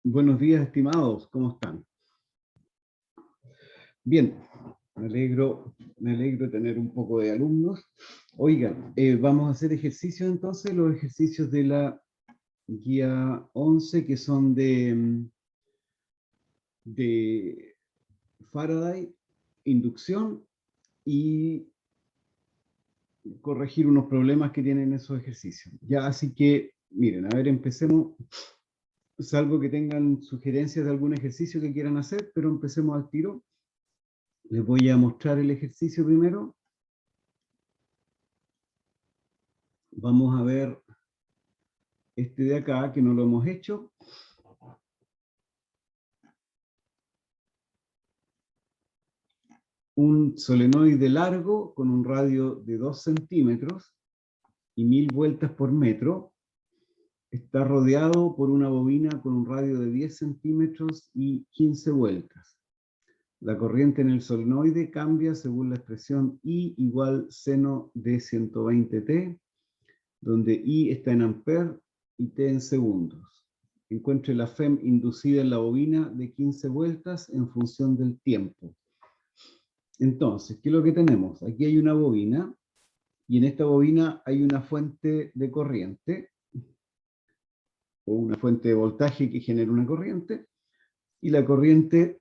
Buenos días, estimados, ¿cómo están? Bien, me alegro de tener un poco de alumnos. Oigan, vamos a hacer ejercicios entonces, los ejercicios de la guía 11, que son de Faraday, inducción, y corregir unos problemas que tienen esos ejercicios. Ya, así que, miren, a ver, empecemos. Salvo que tengan sugerencias de algún ejercicio que quieran hacer, pero empecemos al tiro. Les voy a mostrar el ejercicio primero. Vamos a ver este de acá, que no lo hemos hecho. Un solenoide largo con un radio de 2 centímetros y 1000 vueltas por metro. Está rodeado por una bobina con un radio de 10 centímetros y 15 vueltas. La corriente en el solenoide cambia según la expresión I igual seno de 120t, donde I está en amperes y T en segundos. Encuentre la FEM inducida en la bobina de 15 vueltas en función del tiempo. Entonces, ¿qué es lo que tenemos? Aquí hay una bobina, y en esta bobina hay una fuente de corriente, o una fuente de voltaje que genera una corriente, y la corriente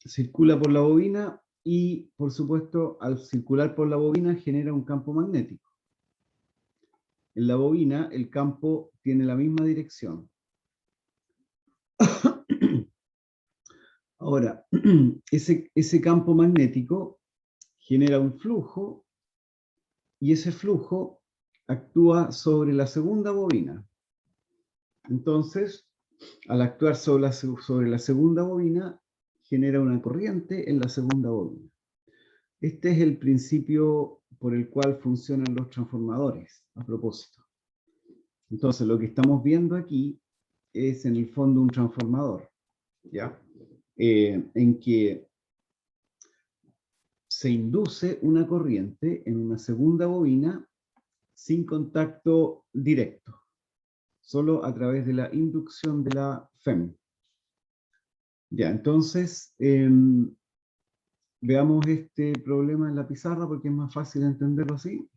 circula por la bobina, y por supuesto, al circular por la bobina genera un campo magnético. En la bobina, el campo tiene la misma dirección. Ahora, ese campo magnético genera un flujo, y ese flujo actúa sobre la segunda bobina. Entonces, al actuar sobre la segunda bobina, genera una corriente en la segunda bobina. Este es el principio por el cual funcionan los transformadores, a propósito. Entonces, lo que estamos viendo aquí es en el fondo un transformador, ¿ya? En que se induce una corriente en una segunda bobina sin contacto directo, solo a través de la inducción de la FEM. Ya, entonces, veamos este problema en la pizarra porque es más fácil entenderlo así.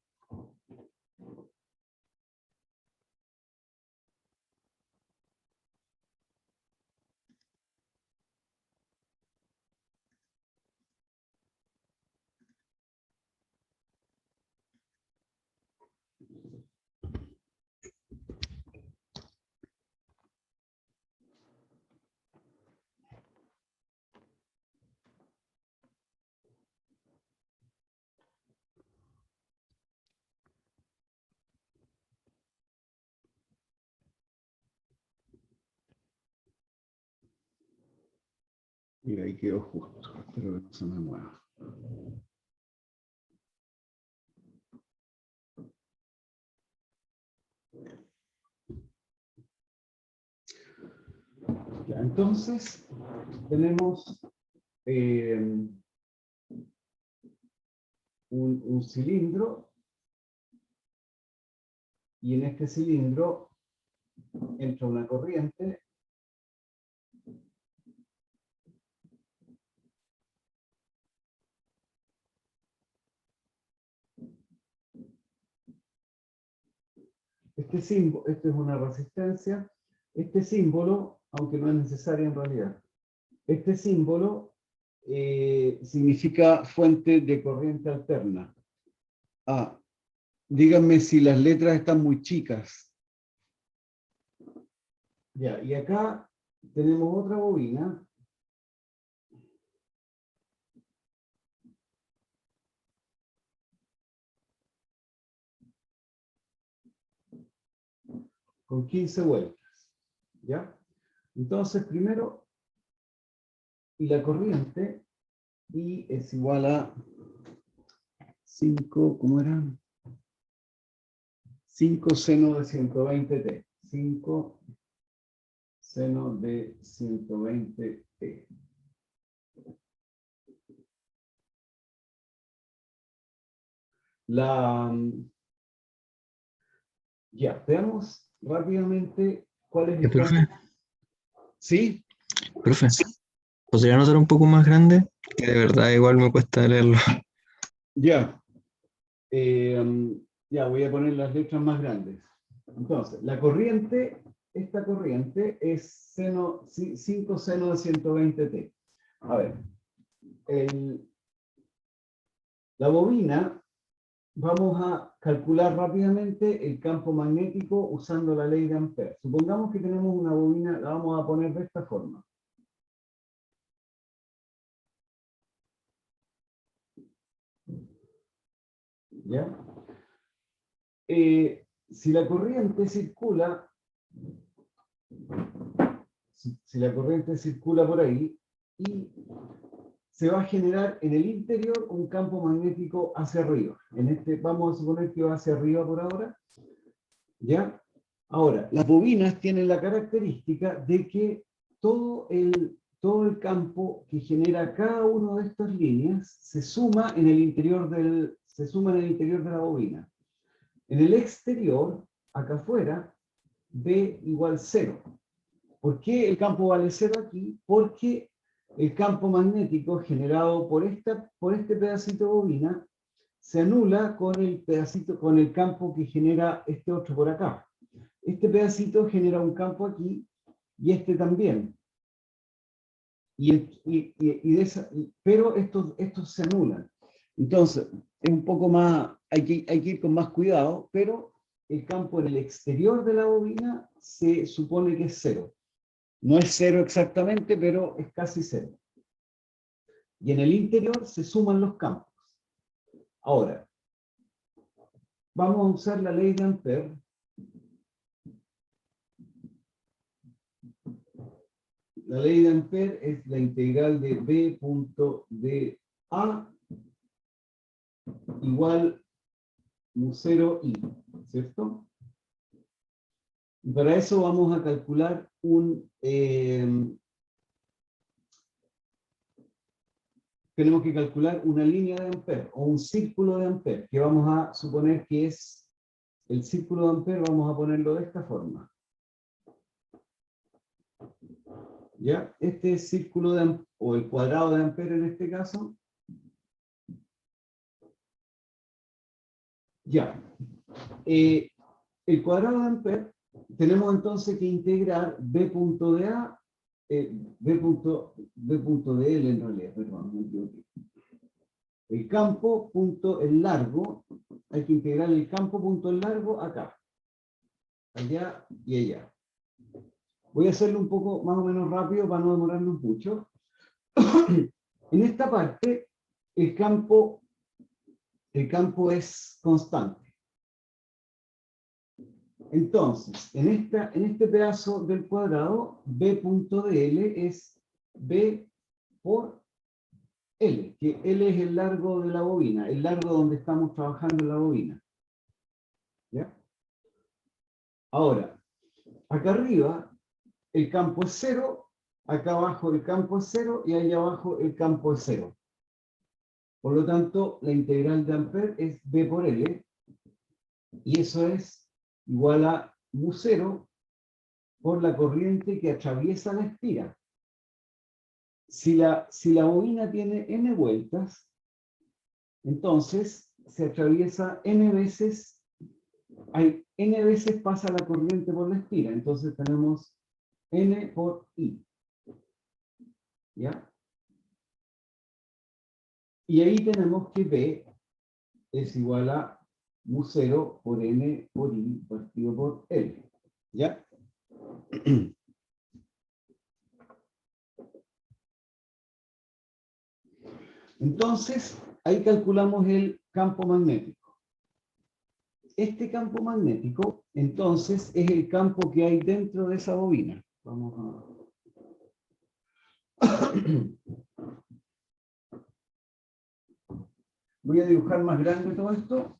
Mira, ahí quedó justo. Espero que no se me mueva. Ya, entonces, tenemos un cilindro, y en este cilindro entra una corriente esto es una resistencia. Este símbolo, aunque no es necesario en realidad, este símbolo significa fuente de corriente alterna. Ah, díganme si las letras están muy chicas. Ya, y acá tenemos otra bobina con 15 vueltas. ¿Ya? Entonces, primero, y la corriente, I es igual a 5, ¿cómo era? 5 seno de 120t. 5 seno de 120t. Ya, veamos rápidamente cuál es el Profe, campo. ¿Sí? Profe, ¿podría anotar un poco más grande? Que de verdad igual me cuesta leerlo. Ya. Ya, voy a poner las letras más grandes. Entonces, la corriente, esta corriente es 5 seno de 120t. A ver, la bobina, vamos a calcular rápidamente el campo magnético usando la ley de Ampère. Supongamos que tenemos una bobina, la vamos a poner de esta forma. ¿Ya? Si la corriente circula, si la corriente circula por ahí, y se va a generar en el interior un campo magnético hacia arriba. Vamos a suponer que va hacia arriba por ahora. ¿Ya? Ahora, las bobinas tienen la característica de que todo el campo que genera cada una de estas líneas se suma en el interior de la bobina. En el exterior, acá afuera, B igual 0. ¿Por qué el campo vale 0 aquí? Porque el campo magnético generado por este pedacito de bobina se anula con el campo que genera este otro por acá. Este pedacito genera un campo aquí y este también. Pero estos se anulan. Entonces, es un poco más, hay que ir con más cuidado, pero el campo en el exterior de la bobina se supone que es 0. No es 0 exactamente, pero es casi 0. Y en el interior se suman los campos. Ahora, vamos a usar la ley de Ampère. La ley de Ampère es la integral de B punto de A igual mu 0 I, ¿cierto? Y para eso vamos a calcular tenemos que calcular una línea de Ampère o un círculo de Ampère, que vamos a suponer que es el círculo de Ampère, vamos a ponerlo de esta forma. ¿Ya? Este círculo de Ampère, o el cuadrado de Ampère en este caso. Ya. El cuadrado de Ampère, tenemos entonces que integrar B punto de A, B punto de L en realidad, perdón, me equivoqué. El campo punto el largo, hay que integrar el campo punto el largo acá, allá y allá. Voy a hacerlo un poco más o menos rápido para no demorarnos mucho. En esta parte, el campo es constante. Entonces, en este pedazo del cuadrado, B punto de L es B por L, que L es el largo de la bobina, el largo donde estamos trabajando en la bobina. ¿Ya? Ahora, acá arriba el campo es 0, acá abajo el campo es 0 y ahí abajo el campo es 0. Por lo tanto, la integral de Ampère es B por L, y eso es igual a mu 0 por la corriente que atraviesa la espira. Si la bobina tiene n vueltas, entonces se atraviesa n veces, n veces pasa la corriente por la espira, entonces tenemos n por i. ¿Ya? Y ahí tenemos que B es igual a mu 0 por n por i partido por L. ¿Ya? Entonces, ahí calculamos el campo magnético. Este campo magnético, entonces, es el campo que hay dentro de esa bobina. Vamos a... Voy a dibujar más grande todo esto.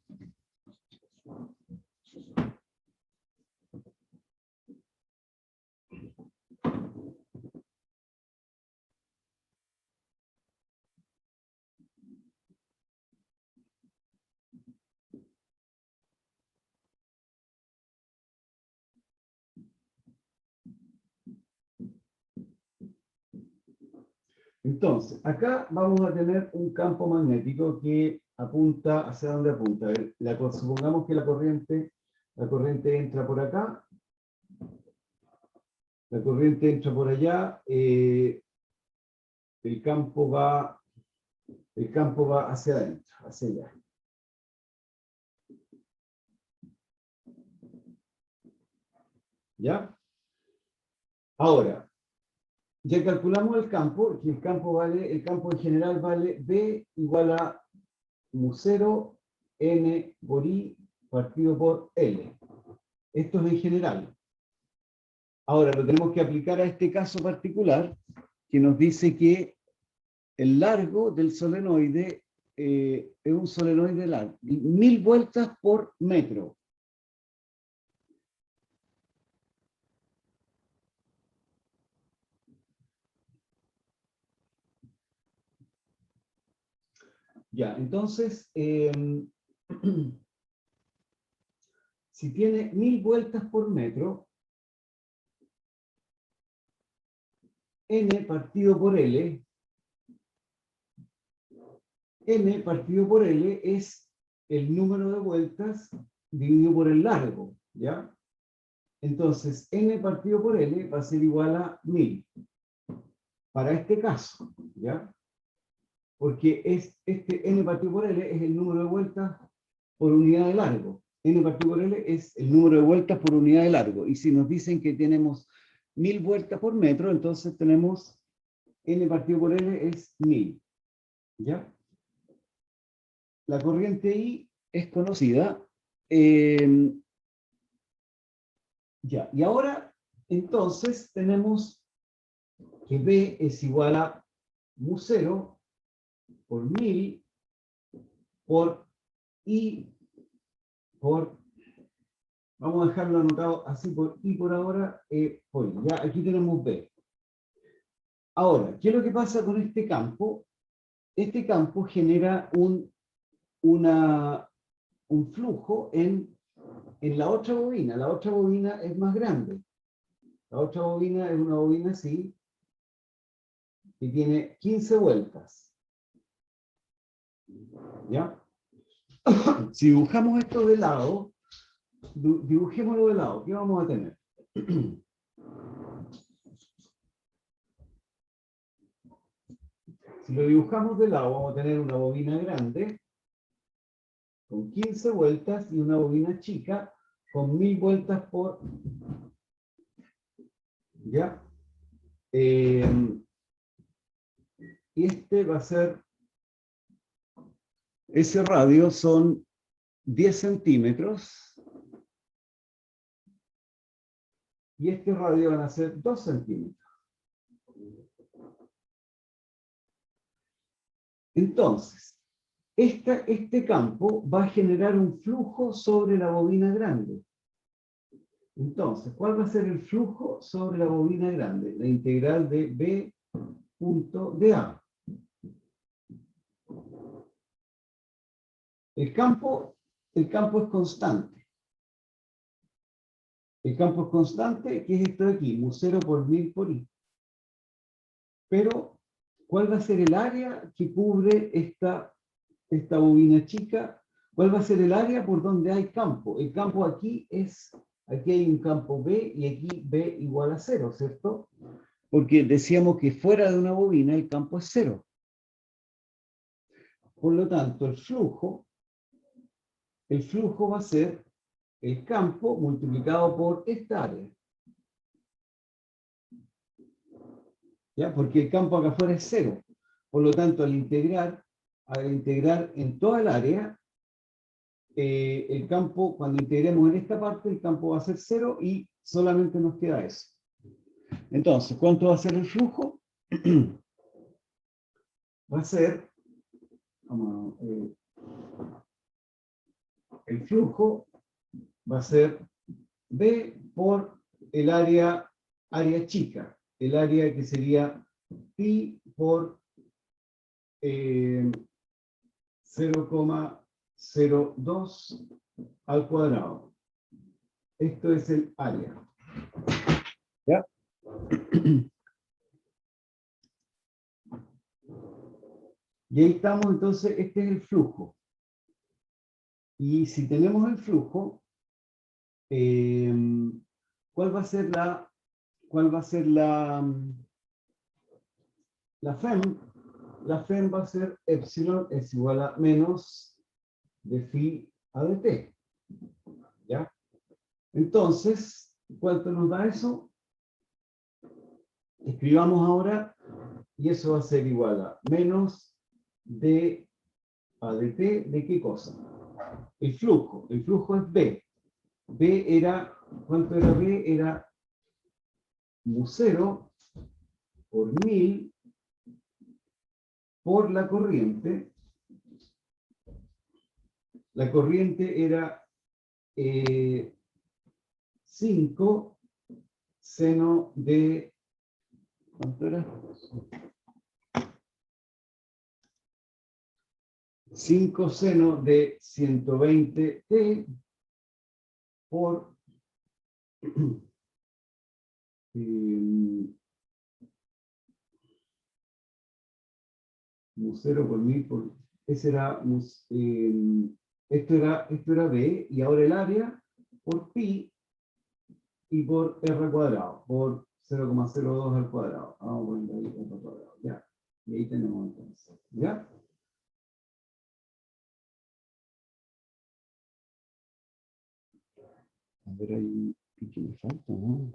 Entonces, acá vamos a tener un campo magnético que apunta, ¿hacia dónde apunta? A ver, supongamos que la corriente entra por acá, la corriente entra por allá, el campo va hacia adentro, hacia allá. ¿Ya? Ahora, ya calculamos el campo, que el campo en general vale B igual a mu0 n por I partido por L. Esto es en general. Ahora lo tenemos que aplicar a este caso particular, que nos dice que el largo del solenoide es un solenoide largo, 1000 vueltas por metro. Ya, entonces, si tiene 1000 vueltas por metro, N partido por L es el número de vueltas dividido por el largo, ¿ya? Entonces, N partido por L va a ser igual a 1000. Para este caso, ¿ya? Porque N partido por L es el número de vueltas por unidad de largo. N partido por L es el número de vueltas por unidad de largo. Y si nos dicen que tenemos 1000 vueltas por metro, entonces tenemos N partido por L es 1000. ¿Ya? La corriente I es conocida. Ya, y ahora, entonces, tenemos que B es igual a mu0 por 1000 por I por, vamos a dejarlo anotado así por I por ahora, por I. Ya, aquí tenemos B. Ahora, ¿qué es lo que pasa con este campo? Este campo genera un flujo en la otra bobina. La otra bobina es más grande. La otra bobina es una bobina así, que tiene 15 vueltas. ¿Ya? Si dibujamos esto de lado, dibujémoslo de lado, ¿qué vamos a tener? Si lo dibujamos de lado, vamos a tener una bobina grande con 15 vueltas y una bobina chica con 1000 vueltas por... ¿Ya? Y este va a ser... Ese radio son 10 centímetros y este radio van a ser 2 centímetros. Entonces, este campo va a generar un flujo sobre la bobina grande. Entonces, ¿cuál va a ser el flujo sobre la bobina grande? La integral de B punto de A. El campo es constante. El campo es constante, que es esto de aquí, mu0 por 1000 por I. Pero, ¿cuál va a ser el área que cubre esta bobina chica? ¿Cuál va a ser el área por donde hay campo? El campo aquí hay un campo B y aquí B igual a 0, ¿cierto? Porque decíamos que fuera de una bobina el campo es 0. Por lo tanto, el flujo va a ser el campo multiplicado por esta área. ¿Ya? Porque el campo acá afuera es 0. Por lo tanto, al integrar en toda el área, el campo, cuando integremos en esta parte, el campo va a ser 0 y solamente nos queda eso. Entonces, ¿cuánto va a ser el flujo? Va a ser, el flujo va a ser B por el área chica, el área que sería pi por 0,02 al cuadrado. Esto es el área. ¿Ya? Y ahí estamos, entonces, este es el flujo. Y si tenemos el flujo, ¿cuál va a ser la FEM? La FEM va a ser epsilon es igual a menos de phi a de t. ¿Ya? Entonces, ¿cuánto nos da eso? Escribamos ahora, y eso va a ser igual a menos de a de t, ¿de qué cosa? El flujo es B. B era, ¿cuánto era B? Era mu0 por 1000 por la corriente. La corriente era 5 seno de, ¿cuánto era? 5 seno de 120t por mu0 por 1000 por, ese era, esto era B, y ahora el área por pi y por r cuadrado, por 0,02 al cuadrado. Vamos a poner ahí r cuadrado, ya. Y ahí tenemos entonces, ¿ya? A ver, hay un pi que me falta, ¿no?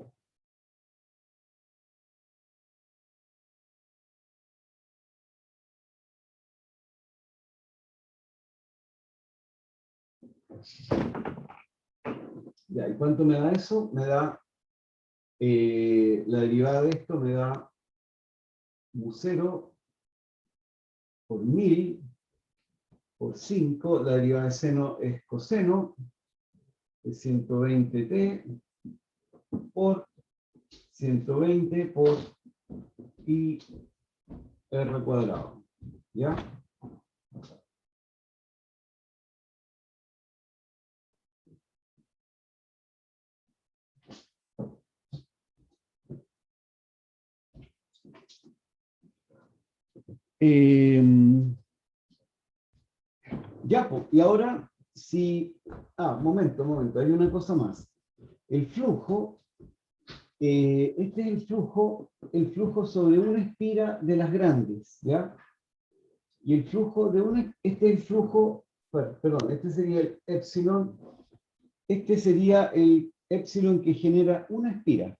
Ya, ¿y cuánto me da eso? Me da, la derivada de esto me da mu0 por 1000 por 5, la derivada de seno es coseno de 120t por 120 por pi r cuadrado. ¿Ya? Ya, pues, y ahora, si... momento, hay una cosa más. El flujo, este es el flujo sobre una espira de las grandes, ¿ya? Y el flujo de una, este es el flujo, perdón, este sería el epsilon, este sería el epsilon que genera una espira.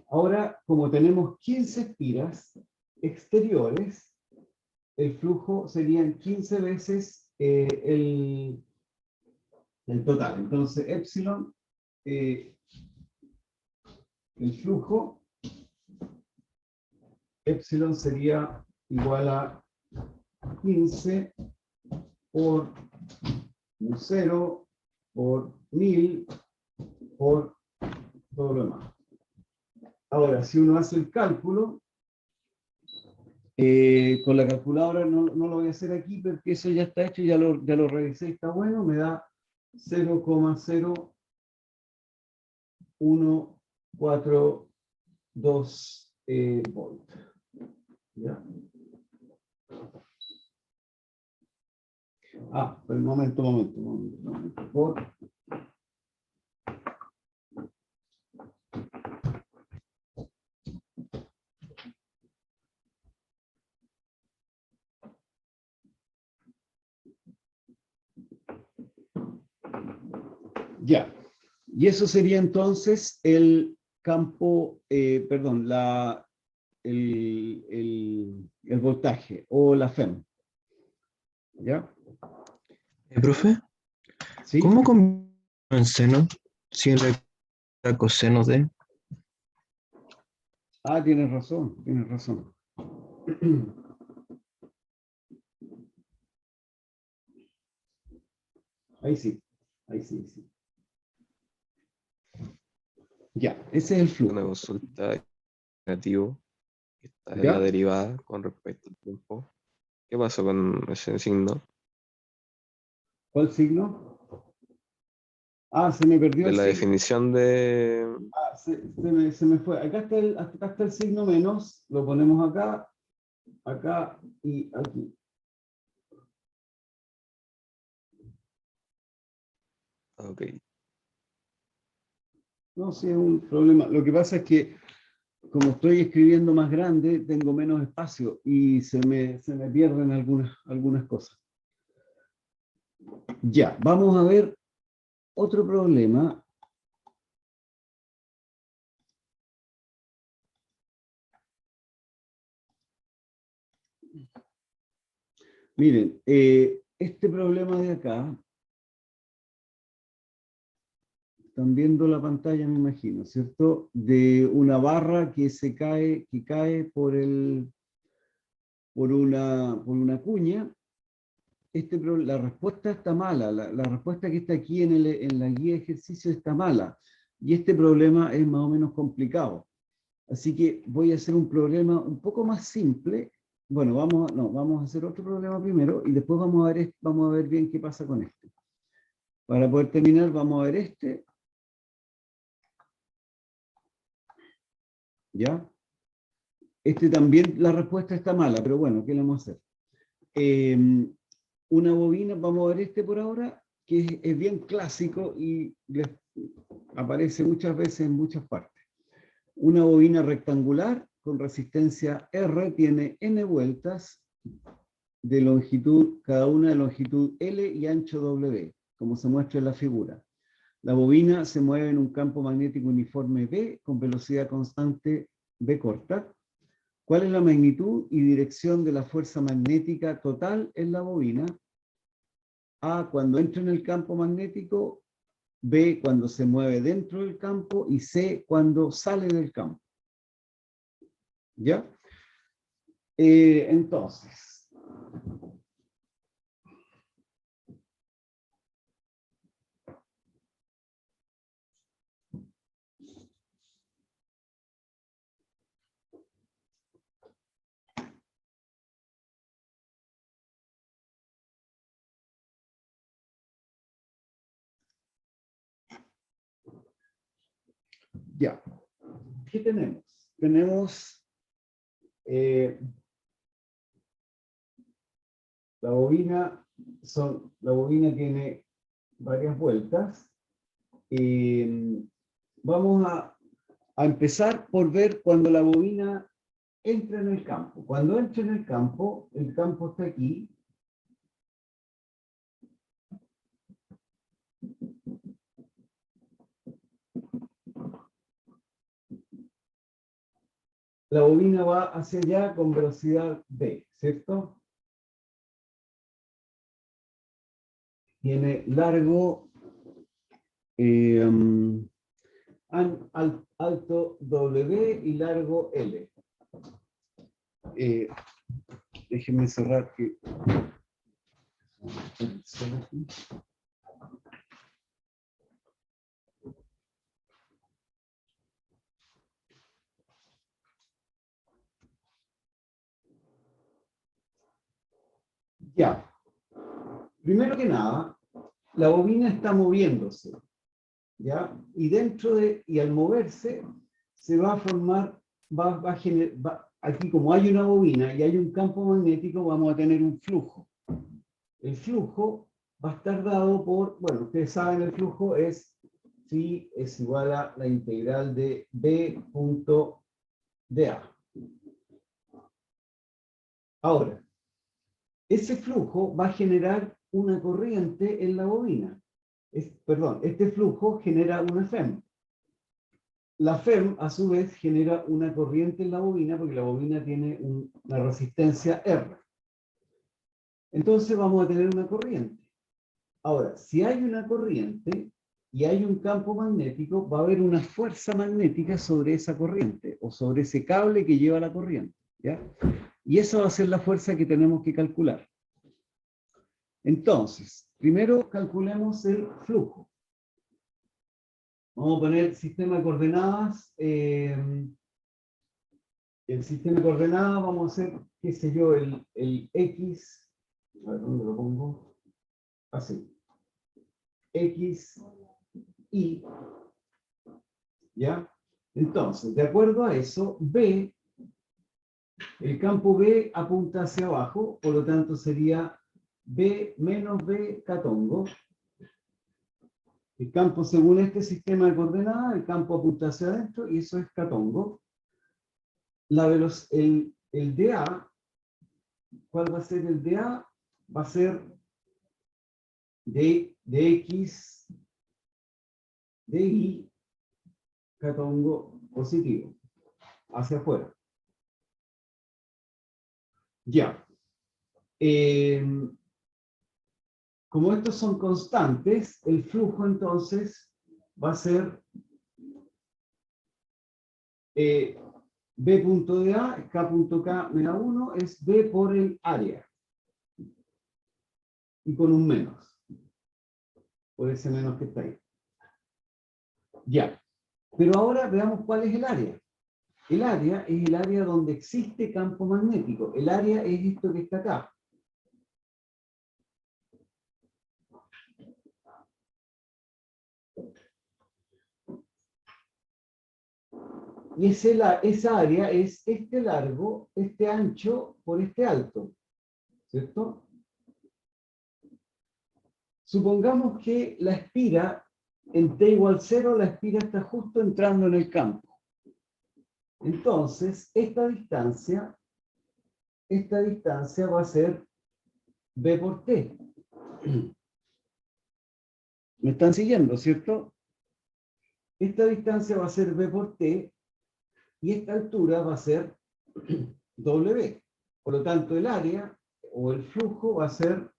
Ahora, como tenemos 15 espiras exteriores, el flujo serían 15 veces el total. Entonces, epsilon, el flujo, epsilon sería igual a 15 por mu0 por 1000 por todo lo demás. Ahora, si uno hace el cálculo, con la calculadora no lo voy a hacer aquí porque eso ya está hecho, ya lo revisé, está bueno, me da 0,0142 volt. ¿Ya? Pero un momento. Ya. Y eso sería entonces el campo, perdón, el voltaje o la FEM. ¿Ya? Profe, ¿Sí? ¿cómo combino en seno si en realidad coseno de? Tienes razón. Ahí sí. Ya, ese es el Una flujo. consulta negativo, que está en ¿Ya? la derivada con respecto al tiempo. ¿Qué pasó con ese signo? ¿Cuál signo? Se me perdió De el la signo. definición de... Se me fue. Acá está el signo menos, lo ponemos acá y aquí. Ok. No, sí, es un problema. Lo que pasa es que como estoy escribiendo más grande, tengo menos espacio y se me pierden algunas cosas. Ya, vamos a ver otro problema. Miren, este problema de acá, están viendo la pantalla, me imagino, ¿cierto? De una barra que cae por una cuña. La respuesta está mala, la respuesta que está aquí en la guía de ejercicio está mala, y este problema es más o menos complicado. Así que voy a hacer un problema un poco más simple. Bueno, vamos a hacer otro problema primero, y después vamos a ver bien qué pasa con este. Para poder terminar, vamos a ver este. ¿Ya? Este también, la respuesta está mala, pero bueno, ¿qué le vamos a hacer? Una bobina, vamos a ver este por ahora, que es bien clásico y les aparece muchas veces en muchas partes. Una bobina rectangular con resistencia R tiene n vueltas de longitud, cada una de longitud L y ancho W, como se muestra en la figura. La bobina se mueve en un campo magnético uniforme B con velocidad constante B corta. ¿Cuál es la magnitud y dirección de la fuerza magnética total en la bobina? A, cuando entra en el campo magnético; B, cuando se mueve dentro del campo; y C, cuando sale del campo. ¿Ya? Entonces, ya. ¿Qué tenemos? Tenemos la bobina tiene varias vueltas. Vamos a empezar por ver cuando la bobina entra en el campo. Cuando entra en el campo está aquí. La bobina va hacia allá con velocidad v, ¿cierto? Tiene largo alto W y largo L. Déjenme cerrar que... Ya. Primero que nada, la bobina está moviéndose, ¿ya? Y al moverse se va a formar, aquí como hay una bobina y hay un campo magnético, vamos a tener un flujo. El flujo va a estar dado por, bueno, ustedes saben, el flujo es phi es igual a la integral de b punto dA. Ahora, ese flujo va a generar una corriente en la bobina. Este flujo genera una FEM. La FEM, a su vez, genera una corriente en la bobina, porque la bobina tiene una resistencia R. Entonces vamos a tener una corriente. Ahora, si hay una corriente y hay un campo magnético, va a haber una fuerza magnética sobre esa corriente, o sobre ese cable que lleva la corriente, ¿ya? Y esa va a ser la fuerza que tenemos que calcular. Entonces, primero calculemos el flujo. Vamos a poner sistema de coordenadas. El sistema de coordenadas vamos a hacer, qué sé yo, el X. A ver, ¿dónde lo pongo? Así. X, Y. ¿Ya? Entonces, de acuerdo a eso, B, el campo B apunta hacia abajo, por lo tanto sería B menos B catongo. El campo según este sistema de coordenadas, el campo apunta hacia adentro y eso es catongo. El dA, ¿cuál va a ser el dA? Va a ser dx, dy, catongo positivo, hacia afuera. Ya. Como estos son constantes, el flujo entonces va a ser B.dA, K.K me da 1, es B por el área. Y con un menos. Por ese menos que está ahí. Ya. Pero ahora veamos cuál es el área. El área es el área donde existe campo magnético. El área es esto que está acá. Y esa área es este largo, este ancho por este alto. ¿Cierto? Supongamos que la espira, en t igual 0, la espira está justo entrando en el campo. Entonces, esta distancia va a ser B por T. ¿Me están siguiendo, cierto? Esta distancia va a ser B por T y esta altura va a ser W. Por lo tanto, el área o el flujo va a ser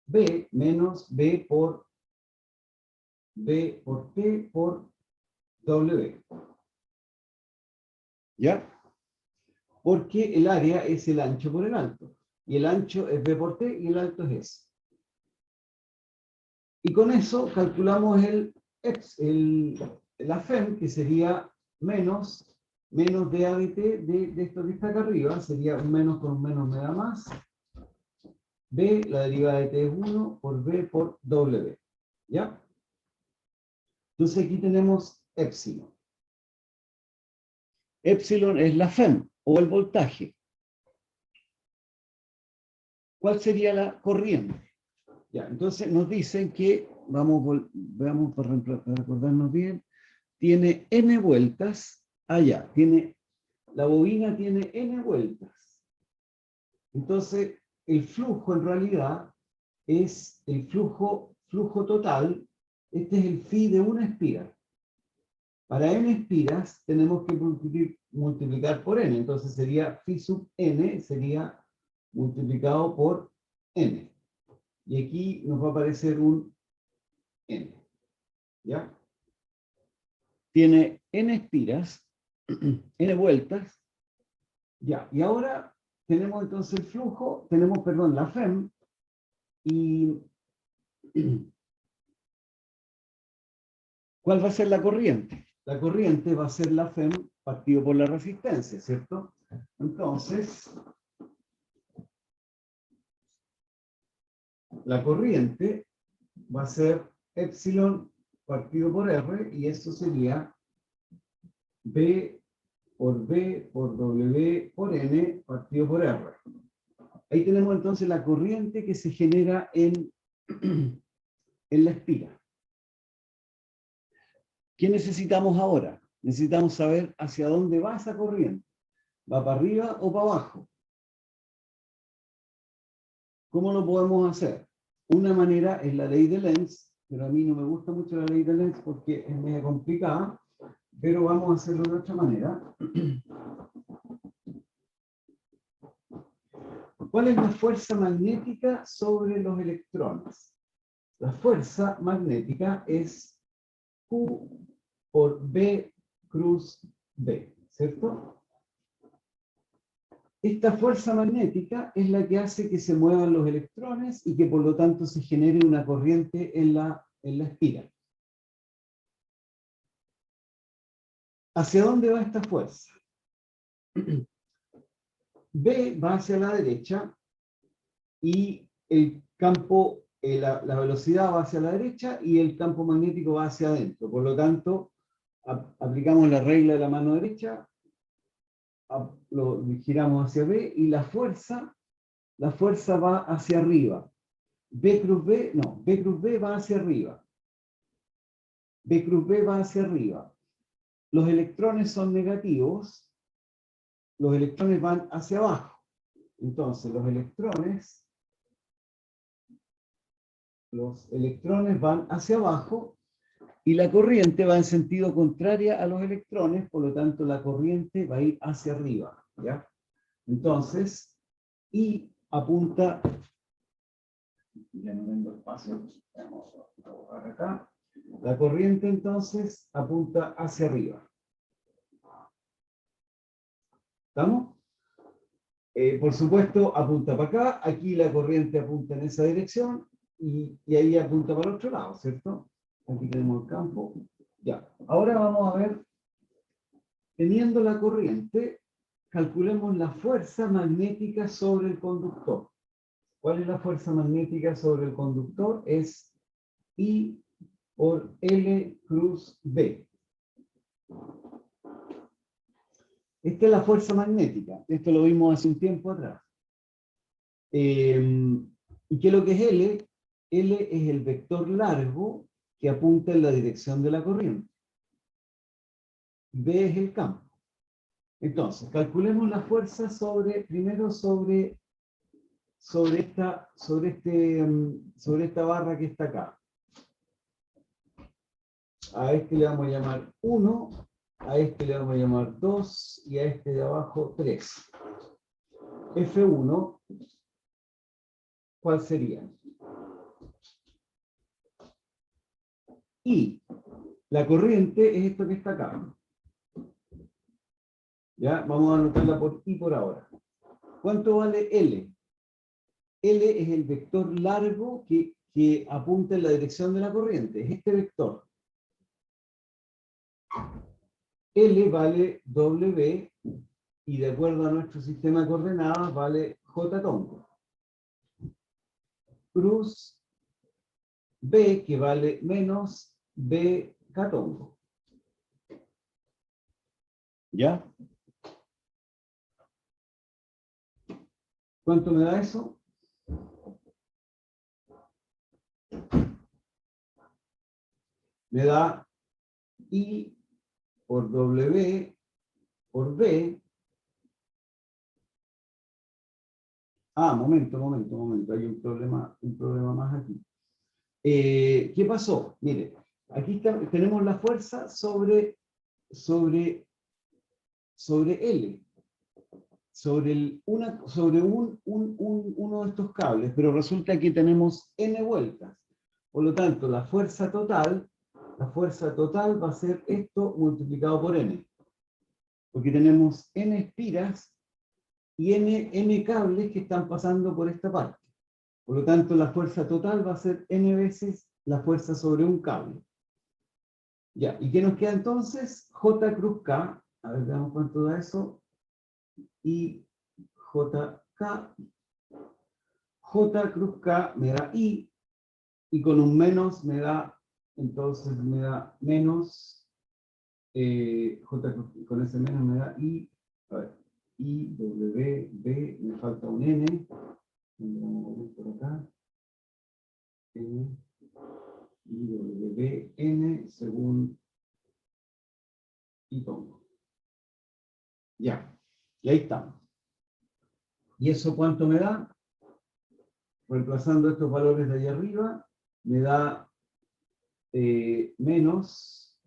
B menos B por T por W. ¿Ya? Porque el área es el ancho por el alto. Y el ancho es B por T y el alto es S. Y con eso calculamos la FEM, que sería menos dA de T de esto que está acá arriba. Sería un menos con un menos me da más. B, la derivada de T es 1 por B por W. ¿Ya? Entonces aquí tenemos épsilon. Épsilon es la FEM, o el voltaje. ¿Cuál sería la corriente? Ya, entonces nos dicen que, veamos para recordarnos bien, tiene n vueltas allá, la bobina tiene n vueltas. Entonces, el flujo en realidad es el flujo total, este es el phi de una espira. Para n espiras tenemos que multiplicar por n, entonces sería phi sub n, sería multiplicado por n. Y aquí nos va a aparecer un n. ¿Ya? Tiene n espiras, n vueltas. Ya, y ahora tenemos entonces el flujo, perdón, la FEM, y ¿cuál va a ser la corriente? La corriente va a ser la FEM partido por la resistencia, ¿cierto? Entonces, la corriente va a ser epsilon partido por R, y eso sería B por B por W por N partido por R. Ahí tenemos entonces la corriente que se genera en la espira. ¿Qué necesitamos ahora? Necesitamos saber hacia dónde va esa corriente. ¿Va para arriba o para abajo? ¿Cómo lo podemos hacer? Una manera es la ley de Lenz, pero a mí no me gusta mucho la ley de Lenz porque es medio complicada, pero vamos a hacerlo de otra manera. ¿Cuál es la fuerza magnética sobre los electrones? La fuerza magnética es Q por B cruz B, ¿cierto? Esta fuerza magnética es la que hace que se muevan los electrones y que por lo tanto se genere una corriente en la espira. ¿Hacia dónde va esta fuerza? B va hacia la derecha y el campo, la velocidad va hacia la derecha y el campo magnético va hacia adentro. Por lo tanto, aplicamos la regla de la mano derecha, lo giramos hacia B y la fuerza va hacia arriba. B cruz B va hacia arriba. B cruz B va hacia arriba. Los electrones son negativos, los electrones van hacia abajo. Entonces, los electrones van hacia abajo y la corriente va en sentido contrario a los electrones, por lo tanto la corriente va a ir hacia arriba, ¿ya? Entonces, I apunta, ya no tengo espacio, vamos a borrar acá. La corriente entonces apunta hacia arriba. ¿Estamos? Por supuesto, apunta para acá, aquí la corriente apunta en esa dirección, y ahí apunta para el otro lado, ¿cierto? Aquí tenemos el campo. Ya, ahora vamos a ver, teniendo la corriente, calculemos la fuerza magnética sobre el conductor. ¿Cuál es la fuerza magnética sobre el conductor? Es I por L cruz B. Esta es la fuerza magnética. Esto lo vimos hace un tiempo atrás. ¿Y qué es lo que es L? L es el vector largo que apunta en la dirección de la corriente. B es el campo. Entonces, calculemos la fuerza primero sobre esta barra que está acá. A este le vamos a llamar 1, a este le vamos a llamar 2 y a este de abajo 3. F1, ¿cuál sería? Y la corriente es esto que está acá. ¿Ya? Vamos a anotarla por I por ahora. ¿Cuánto vale L? L es el vector largo que apunta en la dirección de la corriente. Es este vector. L vale W y de acuerdo a nuestro sistema de coordenadas vale J tongo. Cruz B que vale menos B catongo. ¿Ya? ¿Cuánto me da eso? Me da I por W por B. Ah, momento, hay un problema más aquí. ¿Qué pasó? Mire, aquí tenemos la fuerza sobre L, sobre uno de estos cables, pero resulta que tenemos n vueltas. Por lo tanto, la fuerza total va a ser esto multiplicado por n. Porque tenemos n espiras y n cables que están pasando por esta parte. Por lo tanto, la fuerza total va a ser n veces la fuerza sobre un cable. Ya, ¿y qué nos queda entonces? J cruz K, a ver, veamos cuánto da eso. Y JK, J cruz K me da I, y con un menos me da, entonces me da menos, con ese menos me da I, a ver, I, W, B, me falta un N, vamos a por acá, N, I, W, B, N, según I pongo. Ya, y ahí estamos. ¿Y eso cuánto me da? Reemplazando estos valores de ahí arriba, me da menos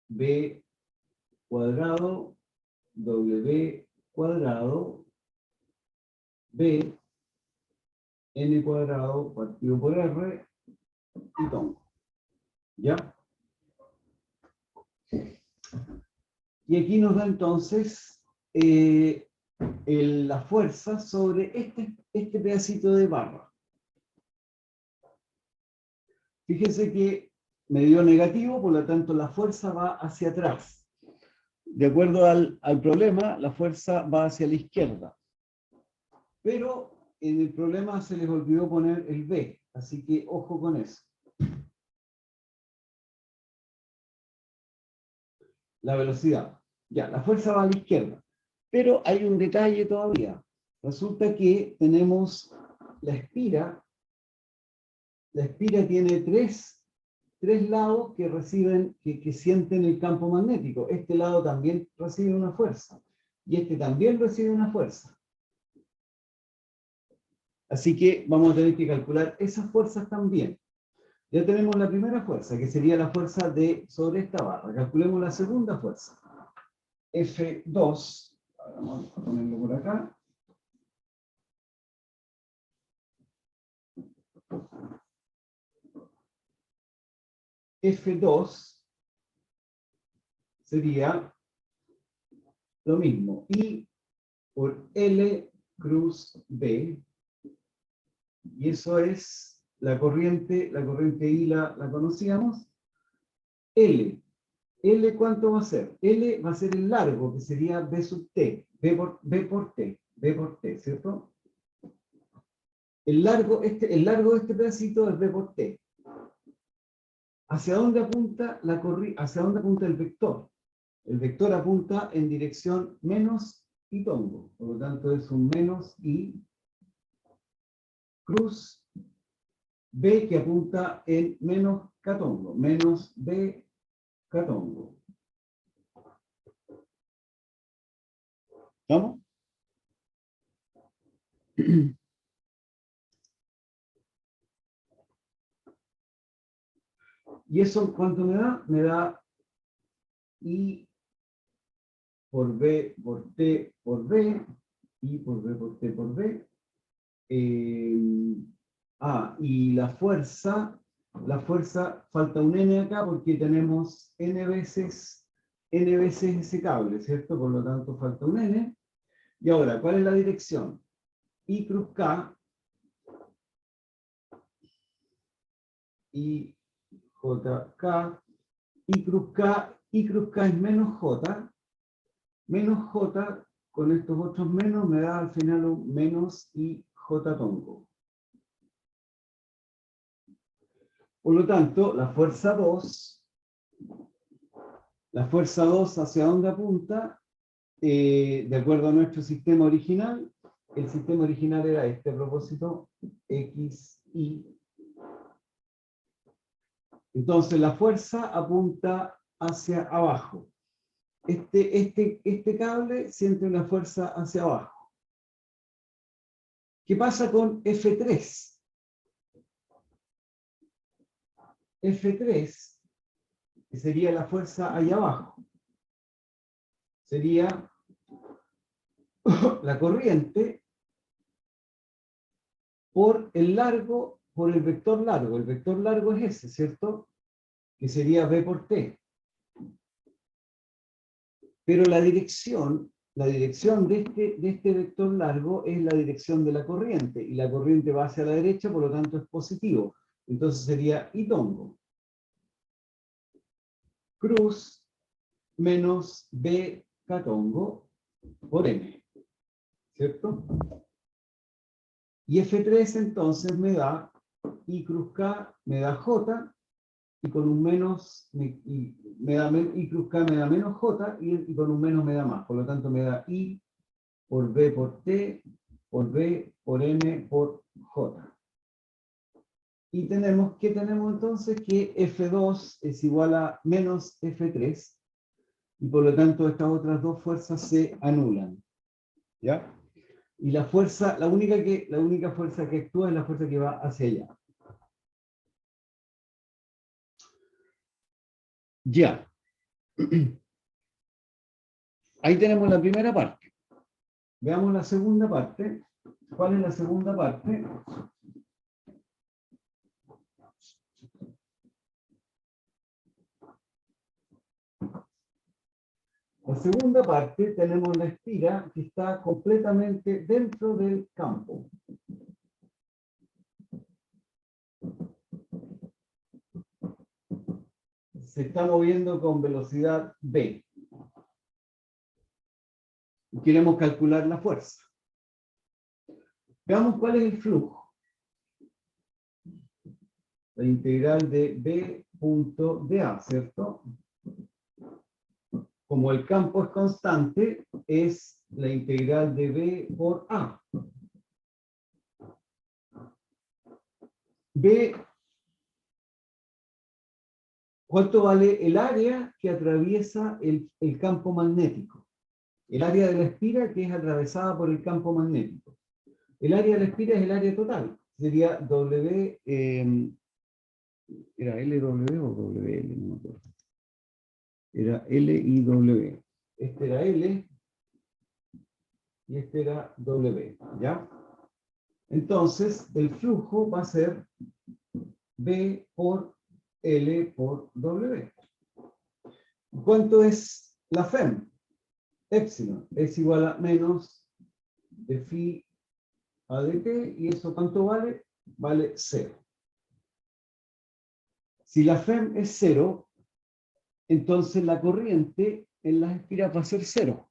B cuadrado, W cuadrado, B, N cuadrado partido por R, y tongo. ¿Ya? Y aquí nos da entonces la fuerza sobre este pedacito de barra. Fíjense que me dio negativo, por lo tanto la fuerza va hacia atrás. De acuerdo al problema, la fuerza va hacia la izquierda. Pero en el problema se les olvidó poner el B, así que ojo con eso. La velocidad. Ya, la fuerza va a la izquierda. Pero hay un detalle todavía. Resulta que tenemos la espira. La espira tiene tres tres lados que reciben, que sienten el campo magnético. Este lado también recibe una fuerza. Y este también recibe una fuerza. Así que vamos a tener que calcular esas fuerzas también. Ya tenemos la primera fuerza, que sería la fuerza sobre esta barra. Calculemos la segunda fuerza. F2. Vamos a ponerlo por acá. F2 sería lo mismo. I por L cruz B. Y eso es la corriente I la conocíamos. L. L, ¿cuánto va a ser? L va a ser el largo, que sería B sub T. B por T, ¿cierto? El largo de este pedacito es B por T. ¿Hacia dónde apunta hacia dónde apunta el vector? El vector apunta en dirección menos I tongo. Por lo tanto, es un menos I cruz B que apunta en menos K tongo. Menos B K tongo. ¿Vamos? ¿Y eso cuánto me da? Me da I por B por T por B, I por B por T por B. Y la fuerza, falta un N acá porque tenemos N veces ese cable, ¿cierto? Por lo tanto falta un N. Y ahora, ¿cuál es la dirección? I cruz K, I J K, I cruz K es menos J con estos otros menos me da al final un menos I J tongo. Por lo tanto, la fuerza 2 hacia dónde apunta, de acuerdo a nuestro sistema original, el sistema original era este a propósito, XY. Entonces la fuerza apunta hacia abajo. Este cable siente una fuerza hacia abajo. ¿Qué pasa con F3? F3, que sería la fuerza ahí abajo, sería la corriente por el vector largo. El vector largo es ese, ¿cierto? Que sería B por T. Pero la dirección de este vector largo es la dirección de la corriente, y la corriente va hacia la derecha, por lo tanto es positivo. Entonces sería I tongo cruz menos B K tongo por M, ¿cierto? Y F3 entonces me da I cruz K, me da J, y con un menos, I cruz K me da menos J, y con un menos me da más. Por lo tanto me da I por B por T, por B por M por J. Y tenemos entonces que F2 es igual a menos F3, y por lo tanto estas otras dos fuerzas se anulan. ¿Ya? Y la única fuerza que actúa es la fuerza que va hacia allá. Ya. Ahí tenemos la primera parte. Veamos la segunda parte. ¿Cuál es la segunda parte? La segunda parte tenemos la espira que está completamente dentro del campo. Se está moviendo con velocidad v. Y queremos calcular la fuerza. Veamos cuál es el flujo. La integral de b punto de a, ¿cierto? Como el campo es constante, es la integral de b por a. B ¿Cuánto vale el área que atraviesa el campo magnético? El área de la espira que es atravesada por el campo magnético. El área de la espira es el área total. Sería W, ¿era LW o WL? No me acuerdo. Era L y W. Este era L y este era W, ¿ya? Entonces, el flujo va a ser B por L por W. ¿Cuánto es la FEM? Epsilon es igual a menos de phi a dt, y eso ¿cuánto vale? Vale 0. Si la FEM es 0, entonces la corriente en las espiras va a ser 0.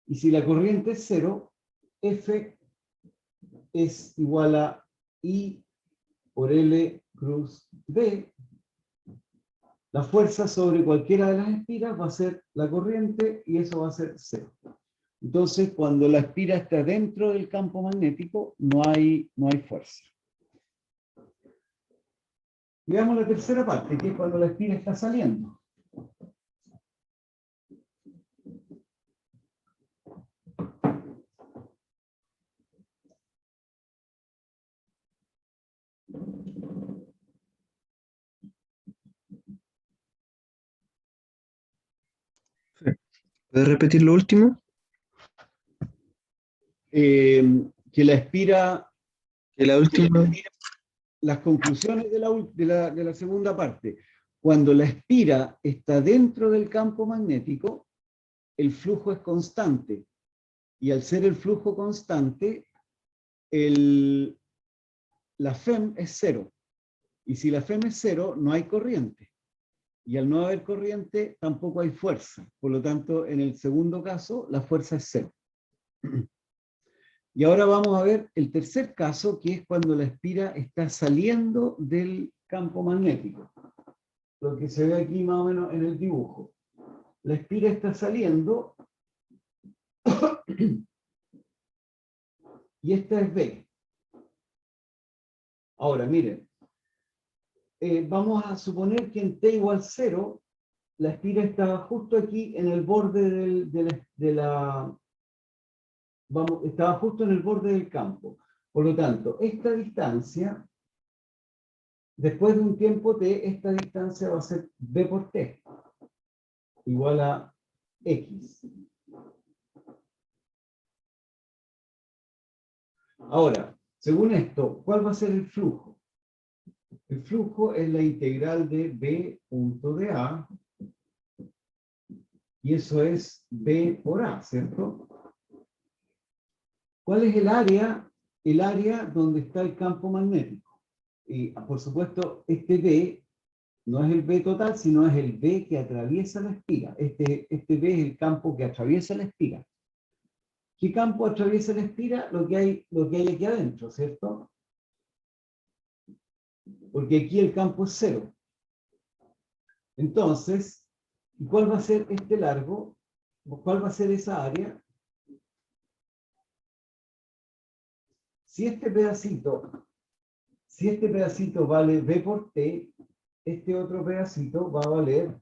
Y si la corriente es 0, F es igual a I por L cruz D. La fuerza sobre cualquiera de las espiras va a ser la corriente y eso va a ser 0. Entonces, cuando la espira está dentro del campo magnético, no hay fuerza. Veamos la tercera parte, que es cuando la espira está saliendo. ¿Puedes repetir lo último? Que la espira, Que la última. las conclusiones de la segunda parte. Cuando la espira está dentro del campo magnético, el flujo es constante. Y al ser el flujo constante, la FEM es 0. Y si la FEM es 0, no hay corriente. Y al no haber corriente, tampoco hay fuerza. Por lo tanto, en el segundo caso, la fuerza es 0. Y ahora vamos a ver el tercer caso, que es cuando la espira está saliendo del campo magnético. Lo que se ve aquí más o menos en el dibujo. La espira está saliendo y esta es B. Ahora, miren, vamos a suponer que en T igual 0, la espira estaba justo aquí en el borde estaba justo en el borde del campo. Por lo tanto, esta distancia, después de un tiempo T, esta distancia va a ser B por T, igual a X. Ahora, según esto, ¿cuál va a ser el flujo? El flujo es la integral de B punto de A, y eso es B por A, ¿cierto? ¿Cuál es el área? El área donde está el campo magnético. Y, por supuesto, este B no es el B total, sino es el B que atraviesa la espiga. Este B es el campo que atraviesa la espiga. ¿Qué campo atraviesa la espiga? Lo que hay aquí adentro, ¿cierto? Porque aquí el campo es 0. Entonces, ¿cuál va a ser este largo? ¿Cuál va a ser esa área? Si este pedacito vale B por T, este otro pedacito va a valer,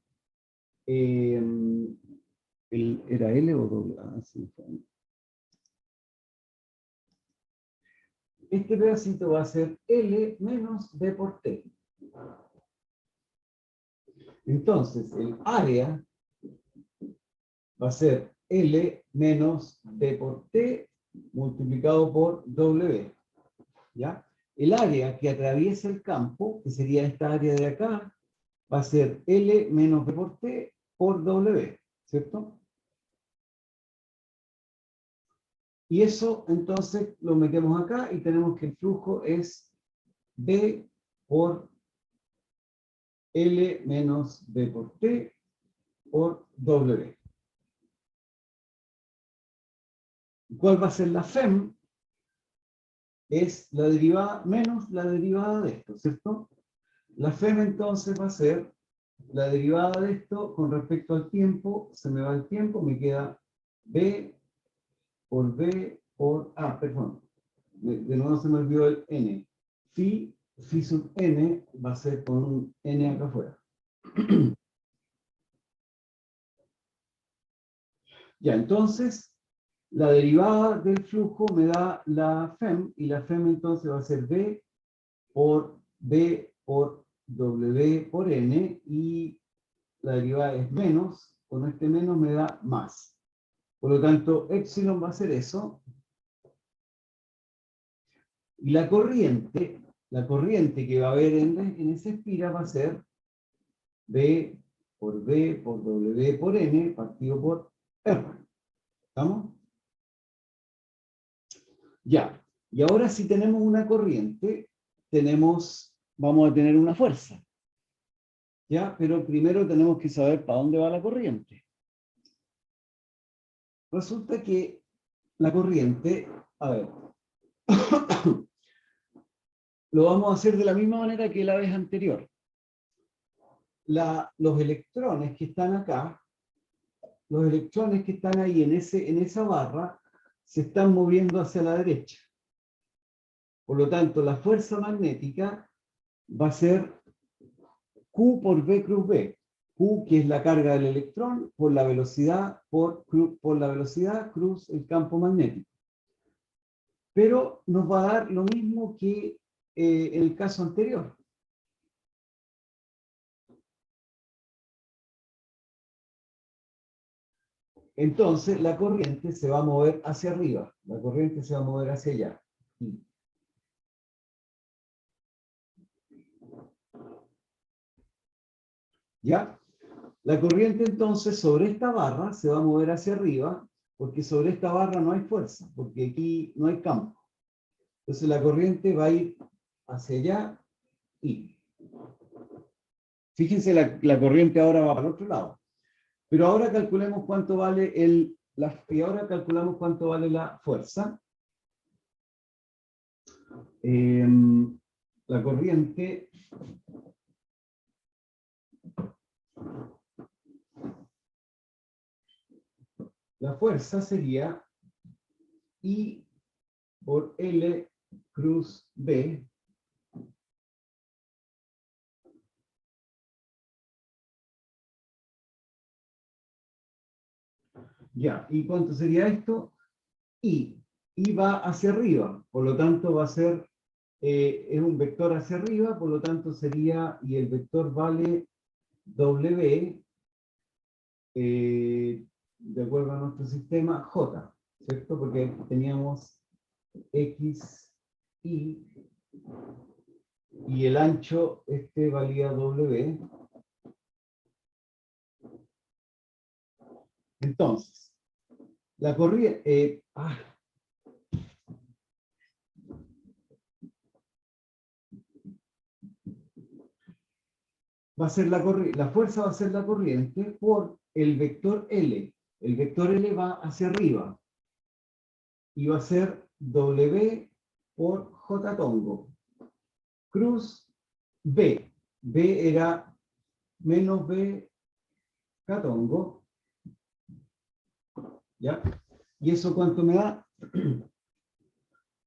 ¿era L o doble? Sí. Este pedacito va a ser L menos B por T. Entonces, el área va a ser L menos B por T multiplicado por W. ¿Ya? El área que atraviesa el campo, que sería esta área de acá, va a ser L menos B por T por W, ¿cierto? Y eso entonces lo metemos acá y tenemos que el flujo es B por L menos B por T por W. ¿Cuál va a ser la FEM? Es la derivada menos la derivada de esto, ¿cierto? La FEM entonces va a ser la derivada de esto con respecto al tiempo. Se me va el tiempo, me queda B por B por... perdón. De nuevo se me olvidó el N. Phi phi sub n va a ser con un n acá afuera. Ya, entonces, la derivada del flujo me da la FEM, y la FEM entonces va a ser B por W por N, y la derivada es menos, con este menos me da más. Por lo tanto, epsilon va a ser eso. Y la corriente que va a haber en esa espira va a ser B por W por N partido por R. ¿Estamos? Ya. Y ahora si tenemos una corriente, vamos a tener una fuerza. ¿Ya? Pero primero tenemos que saber para dónde va la corriente. Resulta que la corriente, a ver, lo vamos a hacer de la misma manera que la vez anterior. Los electrones que están acá, los electrones que están ahí en esa barra, se están moviendo hacia la derecha. Por lo tanto, la fuerza magnética va a ser Q por V cruz B. Q, que es la carga del electrón, por la velocidad, por la velocidad cruz el campo magnético. Pero nos va a dar lo mismo que en el caso anterior. Entonces, la corriente se va a mover hacia arriba. La corriente se va a mover hacia allá. ¿Ya? La corriente entonces sobre esta barra se va a mover hacia arriba, porque sobre esta barra no hay fuerza, porque aquí no hay campo. Entonces la corriente va a ir hacia allá y... Fíjense, la corriente ahora va para el otro lado. Pero ahora calculemos cuánto vale la fuerza. La corriente... La fuerza sería I por L cruz B ya, ¿y cuánto sería esto? I va hacia arriba, por lo tanto va a ser, es un vector hacia arriba, por lo tanto sería, y el vector vale W, de acuerdo a nuestro sistema, J, ¿cierto? Porque teníamos X, Y, y el ancho, valía W. Entonces, la corriente... va a ser la fuerza va a ser la corriente por el vector L. El vector L va hacia arriba. Y va a ser W por J tongo. Cruz B. B era menos B catongo. ¿Ya? ¿Y eso cuánto me da?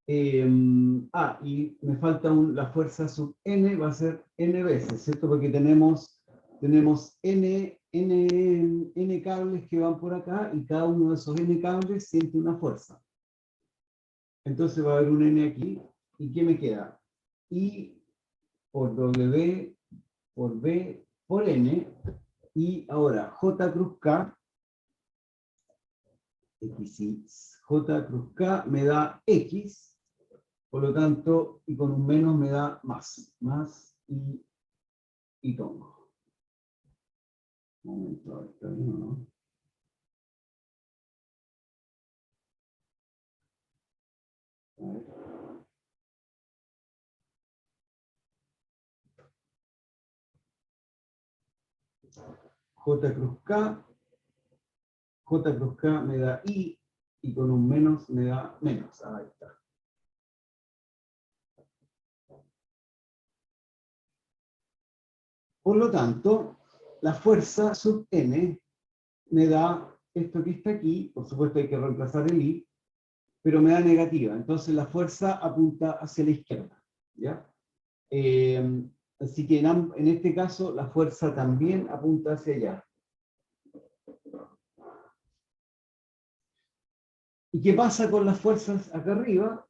Y me falta la fuerza sub n, va a ser n veces, ¿cierto? Porque tenemos n cables que van por acá, y cada uno de esos n cables siente una fuerza. Entonces va a haber un n aquí, ¿y qué me queda? I por W por B por n, y ahora J cruz K, J cruz K me da X, por lo tanto, y con un menos me da más y tongo. Un momento, a ver, ¿está bien o no? A ver. J cruz K me da I, y con un menos me da menos. Ahí está. Por lo tanto, la fuerza sub n me da esto que está aquí, por supuesto hay que reemplazar el I, pero me da negativa. Entonces la fuerza apunta hacia la izquierda. ¿Ya? Así que en este caso la fuerza también apunta hacia allá. ¿Y qué pasa con las fuerzas acá arriba?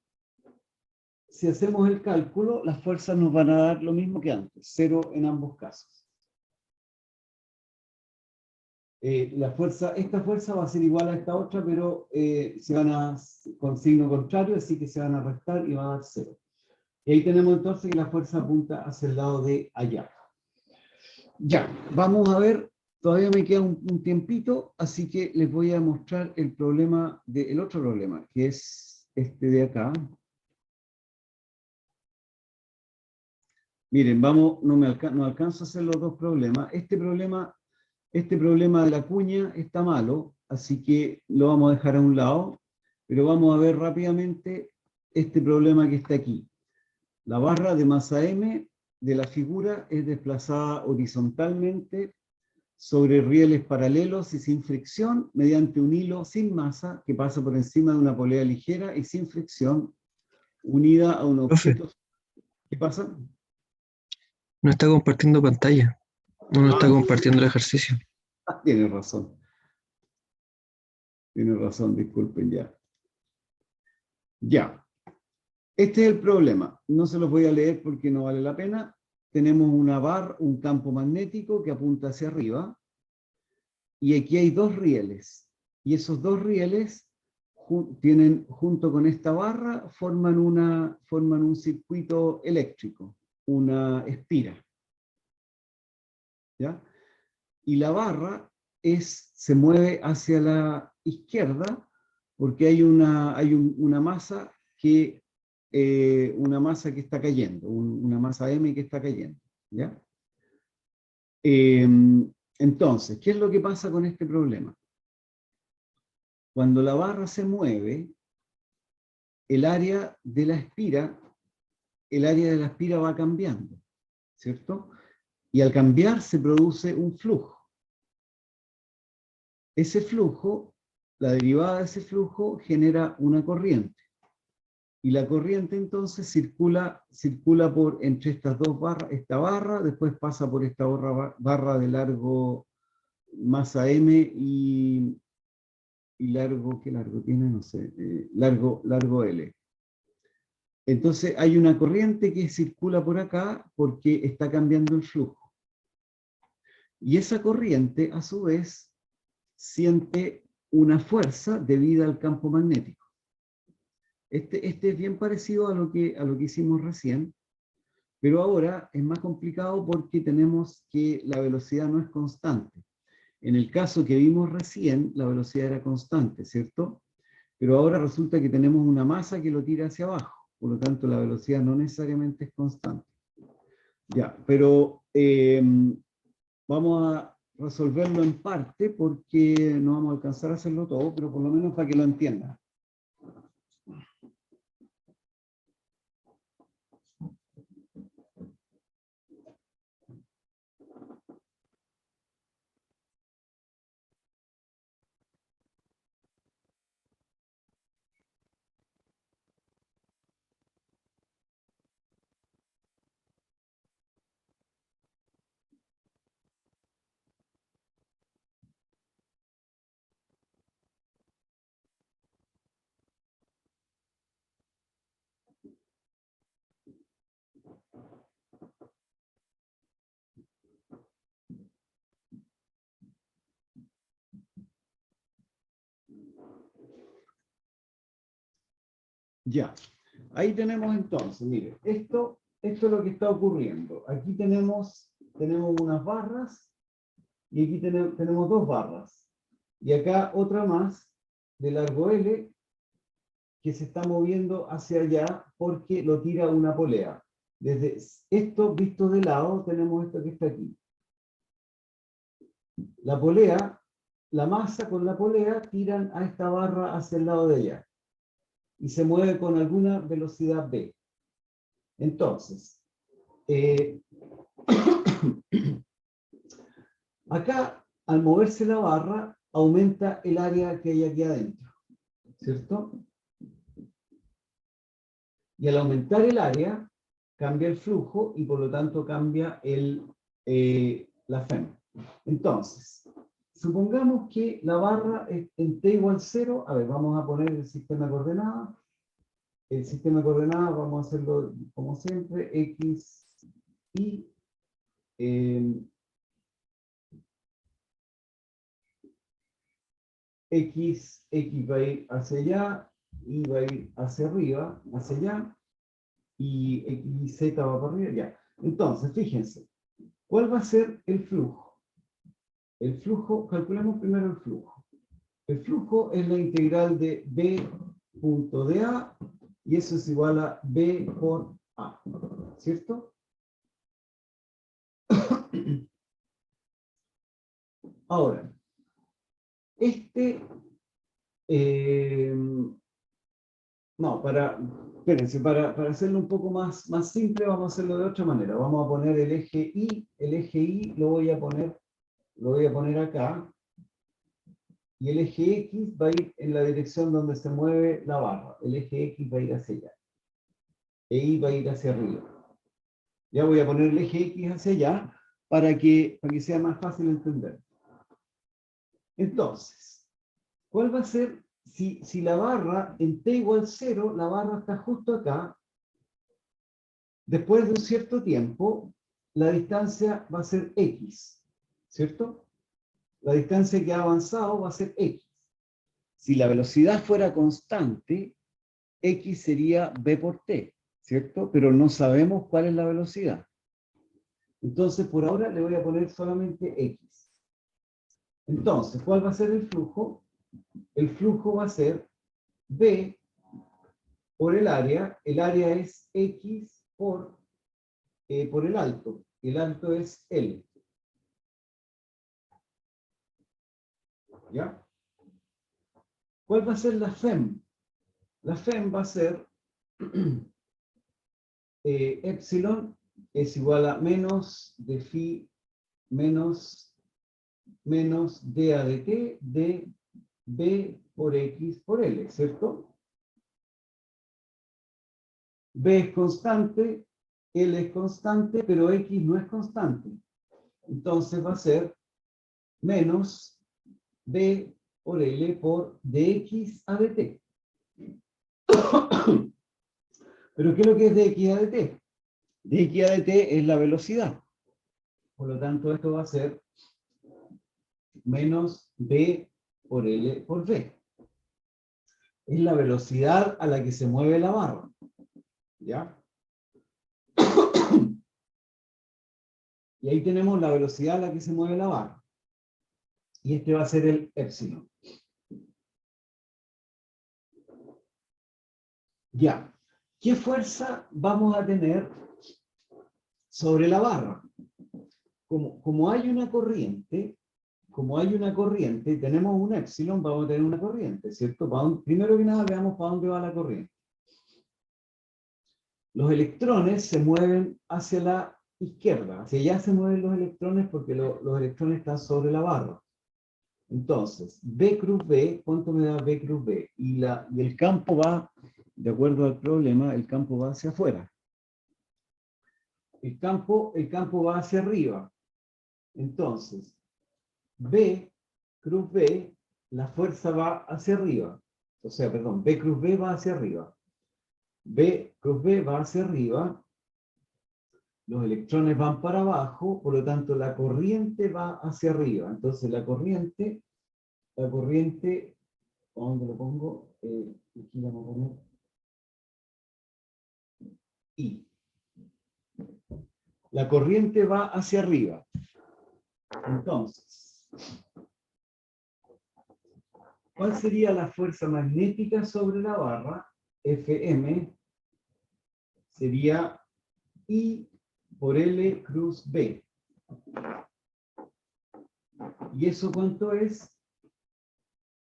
Si hacemos el cálculo, las fuerzas nos van a dar lo mismo que antes, 0 en ambos casos. Esta fuerza va a ser igual a esta otra, pero se van a, con signo contrario, así que se van a restar y va a dar 0. Y ahí tenemos entonces que la fuerza apunta hacia el lado de allá. Ya, vamos a ver, todavía me queda un tiempito, así que les voy a mostrar el problema, el otro problema, que es este de acá. Miren, vamos, no alcanzo a hacer los dos problemas. Este problema de la cuña está malo, así que lo vamos a dejar a un lado, pero vamos a ver rápidamente este problema que está aquí. La barra de masa M de la figura es desplazada horizontalmente sobre rieles paralelos y sin fricción mediante un hilo sin masa que pasa por encima de una polea ligera y sin fricción unida a un objeto. ¿Qué pasa? No está compartiendo pantalla. No está compartiendo el ejercicio. Tiene razón. Tiene razón, disculpen ya. Ya. Este es el problema. No se los voy a leer porque no vale la pena. Tenemos un campo magnético que apunta hacia arriba. Y aquí hay dos rieles. Y esos dos rieles junto con esta barra, forman un circuito eléctrico, una espira. ¿Ya? Y la barra se mueve hacia la izquierda porque hay una masa que está cayendo, una masa M que está cayendo. ¿Ya? Entonces, ¿qué es lo que pasa con este problema? Cuando la barra se mueve, el área de la espira va cambiando, ¿cierto? Y al cambiar se produce un flujo. Ese flujo, la derivada de ese flujo genera una corriente. Y la corriente entonces circula entre estas dos barras, esta barra, después pasa por esta barra de largo masa M y largo, ¿qué largo tiene? No sé, largo L. Entonces hay una corriente que circula por acá porque está cambiando el flujo. Y esa corriente, a su vez, siente una fuerza debida al campo magnético. Este es bien parecido a lo que hicimos recién, pero ahora es más complicado porque tenemos que la velocidad no es constante. En el caso que vimos recién, la velocidad era constante, ¿cierto? Pero ahora resulta que tenemos una masa que lo tira hacia abajo, por lo tanto la velocidad no necesariamente es constante. Ya, pero vamos a resolverlo en parte porque no vamos a alcanzar a hacerlo todo, pero por lo menos para que lo entiendan. Ya, ahí tenemos entonces, mire, esto es lo que está ocurriendo. Aquí tenemos unas barras y aquí tenemos dos barras. Y acá otra más de largo L que se está moviendo hacia allá porque lo tira una polea. Desde esto visto de lado tenemos esto que está aquí. La polea, la masa con la polea tiran a esta barra hacia el lado de allá. Y se mueve con alguna velocidad v. Entonces, acá, al moverse la barra, aumenta el área que hay aquí adentro, ¿cierto? Y al aumentar el área, cambia el flujo y por lo tanto cambia la FEM. Entonces, supongamos que la barra en t igual 0, a ver, vamos a poner el sistema de coordenadas. El sistema de coordenadas vamos a hacerlo como siempre, x, y, x va a ir hacia allá, y va a ir hacia arriba, hacia allá, y x y z va para arriba, ya. Entonces, fíjense, ¿cuál va a ser el flujo? El flujo, calculemos primero el flujo. El flujo es la integral de b punto de a, y eso es igual a b por a, ¿cierto? Ahora, espérense, para hacerlo un poco más simple, vamos a hacerlo de otra manera. Vamos a poner el eje Y lo voy a poner acá, y el eje X va a ir en la dirección donde se mueve la barra. El eje X va a ir hacia allá. E Y va a ir hacia arriba. Ya voy a poner el eje X hacia allá para que sea más fácil entender. Entonces, ¿cuál va a ser si la barra en t igual 0, la barra está justo acá? Después de un cierto tiempo, la distancia va a ser x, ¿cierto? La distancia que ha avanzado va a ser x. Si la velocidad fuera constante, x sería b por t, ¿cierto? Pero no sabemos cuál es la velocidad. Entonces, por ahora le voy a poner solamente x. Entonces, ¿cuál va a ser el flujo? El flujo va a ser b por el área es x por el alto es L. ¿Ya? ¿Cuál va a ser la FEM? La FEM va a ser epsilon es igual a menos de phi menos dA de t de b por x por L, ¿cierto? B es constante, L es constante, pero X no es constante. Entonces va a ser menos B por L por dx a dt. ¿Pero qué es lo que es dx a dt? Dx a dt es la velocidad. Por lo tanto, esto va a ser menos B por L por V. Es la velocidad a la que se mueve la barra. ¿Ya? Y ahí tenemos la velocidad a la que se mueve la barra. Y este va a ser el épsilon. Ya. ¿Qué fuerza vamos a tener sobre la barra? Como hay una corriente, tenemos un épsilon, vamos a tener una corriente, ¿cierto? Primero que nada, veamos para dónde va la corriente. Los electrones se mueven hacia la izquierda, hacia allá se mueven los electrones porque los electrones están sobre la barra. Entonces, B cruz B, ¿cuánto me da B cruz B? Y el campo va, de acuerdo al problema, el campo va hacia afuera. El campo va hacia arriba. Entonces, B cruz B, la fuerza va hacia arriba. O sea, perdón, B cruz B va hacia arriba. B cruz B va hacia arriba. Los electrones van para abajo, por lo tanto la corriente va hacia arriba. Entonces la corriente, ¿dónde lo pongo? Aquí vamos a poner I. La corriente va hacia arriba. Entonces, ¿cuál sería la fuerza magnética sobre la barra? Fm sería I por L cruz B. ¿Y eso cuánto es?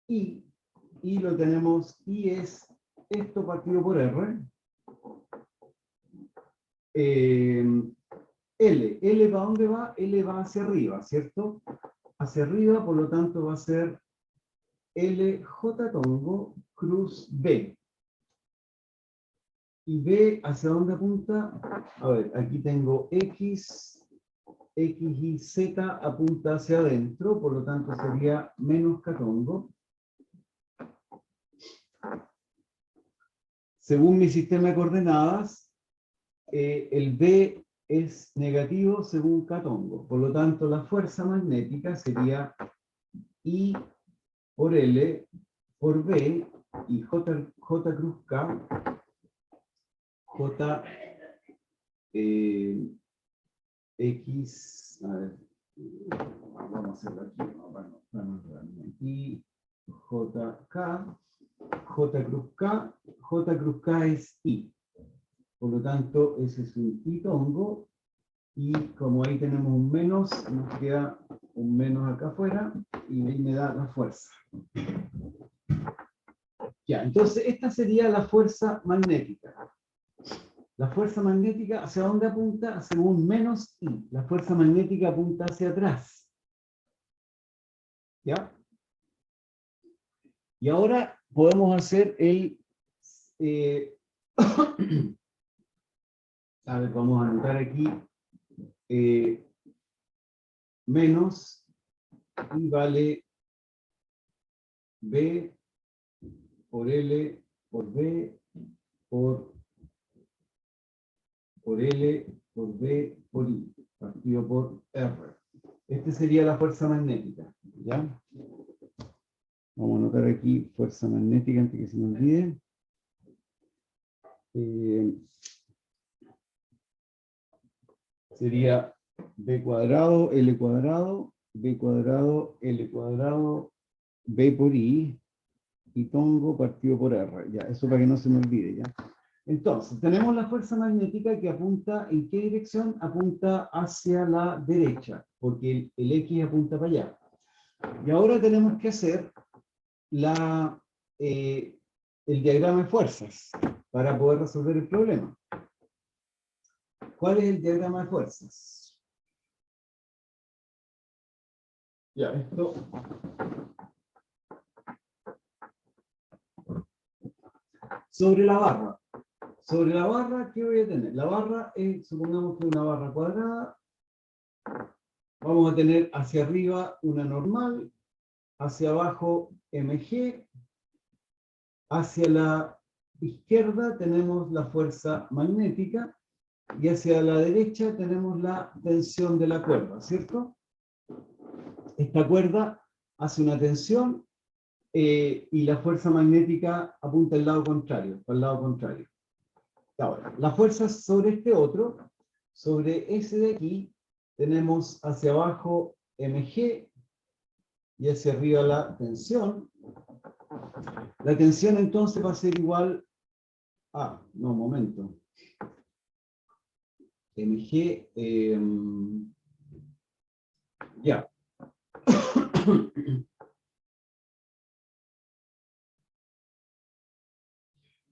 I. I lo tenemos, I es esto partido por R. L ¿para dónde va? L va hacia arriba, ¿cierto? Hacia arriba, por lo tanto va a ser LJ tongo cruz B. ¿Y B hacia dónde apunta? A ver, aquí tengo X y Z apunta hacia adentro, por lo tanto sería menos catongo. Según mi sistema de coordenadas, el B es negativo según catongo. Por lo tanto, la fuerza magnética sería I por L por B y J cruz K, J X, a ver, vamos a hacerlo aquí, y JK, J cruz K es I. Por lo tanto, ese es un I tongo, y como ahí tenemos un menos, nos queda un menos acá afuera, y ahí me da la fuerza. Ya, entonces esta sería la fuerza magnética. La fuerza magnética, ¿hacia dónde apunta? Según menos I. La fuerza magnética apunta hacia atrás. ¿Ya? Y ahora podemos hacer el... a ver, vamos a anotar aquí. Menos I vale B por L por B por L por B por I, partido por R. Esta sería la fuerza magnética. ¿Ya? Vamos a anotar aquí fuerza magnética antes que se me olvide. Sería B cuadrado, L cuadrado, B cuadrado, L cuadrado, B por I, y tongo partido por R. Ya, eso para que no se me olvide, ¿ya? Entonces, tenemos la fuerza magnética que apunta, ¿en qué dirección? Apunta hacia la derecha, porque el X apunta para allá. Y ahora tenemos que hacer el diagrama de fuerzas para poder resolver el problema. ¿Cuál es el diagrama de fuerzas? Ya, esto... Sobre la barra. Sobre la barra, ¿qué voy a tener? La barra es, supongamos que una barra cuadrada. Vamos a tener hacia arriba una normal, hacia abajo mg, hacia la izquierda tenemos la fuerza magnética y hacia la derecha tenemos la tensión de la cuerda, ¿cierto? Esta cuerda hace una tensión y la fuerza magnética apunta al lado contrario, al lado contrario. Ahora, la fuerza sobre este otro, sobre ese de aquí, tenemos hacia abajo mg y hacia arriba la tensión. La tensión entonces va a ser igual a, no, un momento, mg, ya.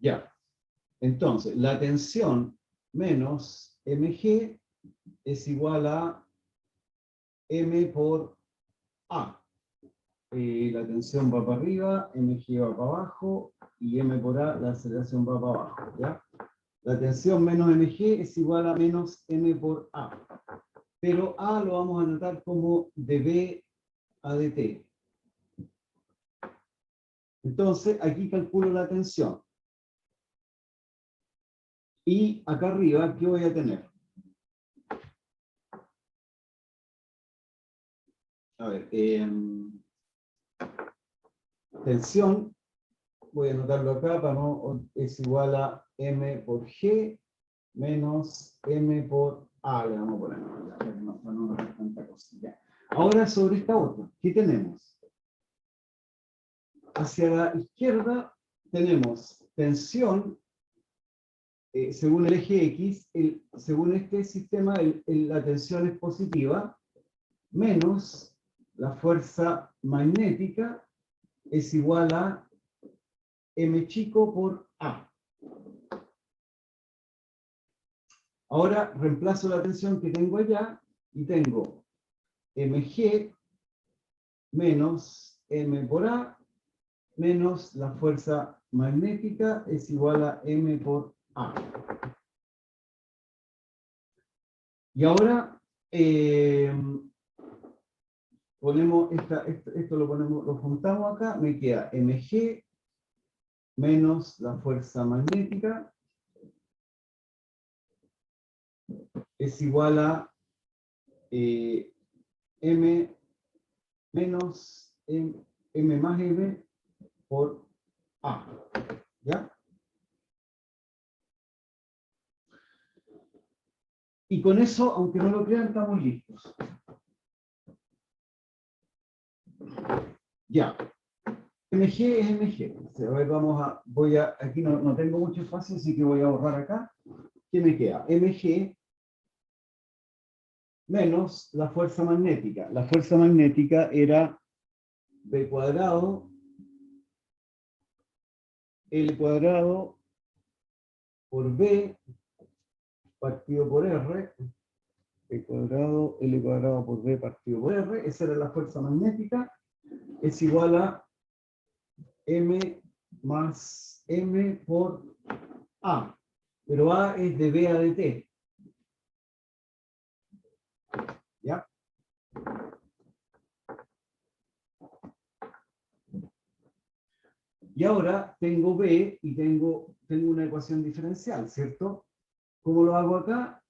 Ya. Entonces, la tensión menos mg es igual a m por a. La tensión va para arriba, mg va para abajo, y m por a, la aceleración va para abajo, ¿ya? La tensión menos mg es igual a menos m por a. Pero a lo vamos a anotar como dB a dt. Entonces, aquí calculo la tensión. Y acá arriba, ¿qué voy a tener? A ver, tensión, voy a anotarlo acá, para no, es igual a m por g menos m por a, le vamos a poner, para no notar tanta cosa. Ya. Ahora sobre esta otra, ¿qué tenemos? Hacia la izquierda tenemos tensión, según el eje X, según este sistema la tensión es positiva, menos la fuerza magnética es igual a m chico por a. Ahora reemplazo la tensión que tengo allá y tengo mg menos m por a menos la fuerza magnética es igual a m por A. Y ahora ponemos esto lo juntamos acá, me queda mg menos la fuerza magnética es igual a m menos m más m por A. ¿Ya? Y con eso, aunque no lo crean, estamos listos. Ya. MG es MG. A ver, aquí no tengo mucho espacio, así que voy a borrar acá. ¿Qué me queda? MG menos la fuerza magnética. La fuerza magnética era B cuadrado, L cuadrado por B partido por R, B cuadrado, L cuadrado por B partido por R, esa era la fuerza magnética, es igual a M más M por A, pero A es de B a de T. ¿Ya? Y ahora tengo B y tengo una ecuación diferencial, ¿cierto? ¿Cómo lo hago acá?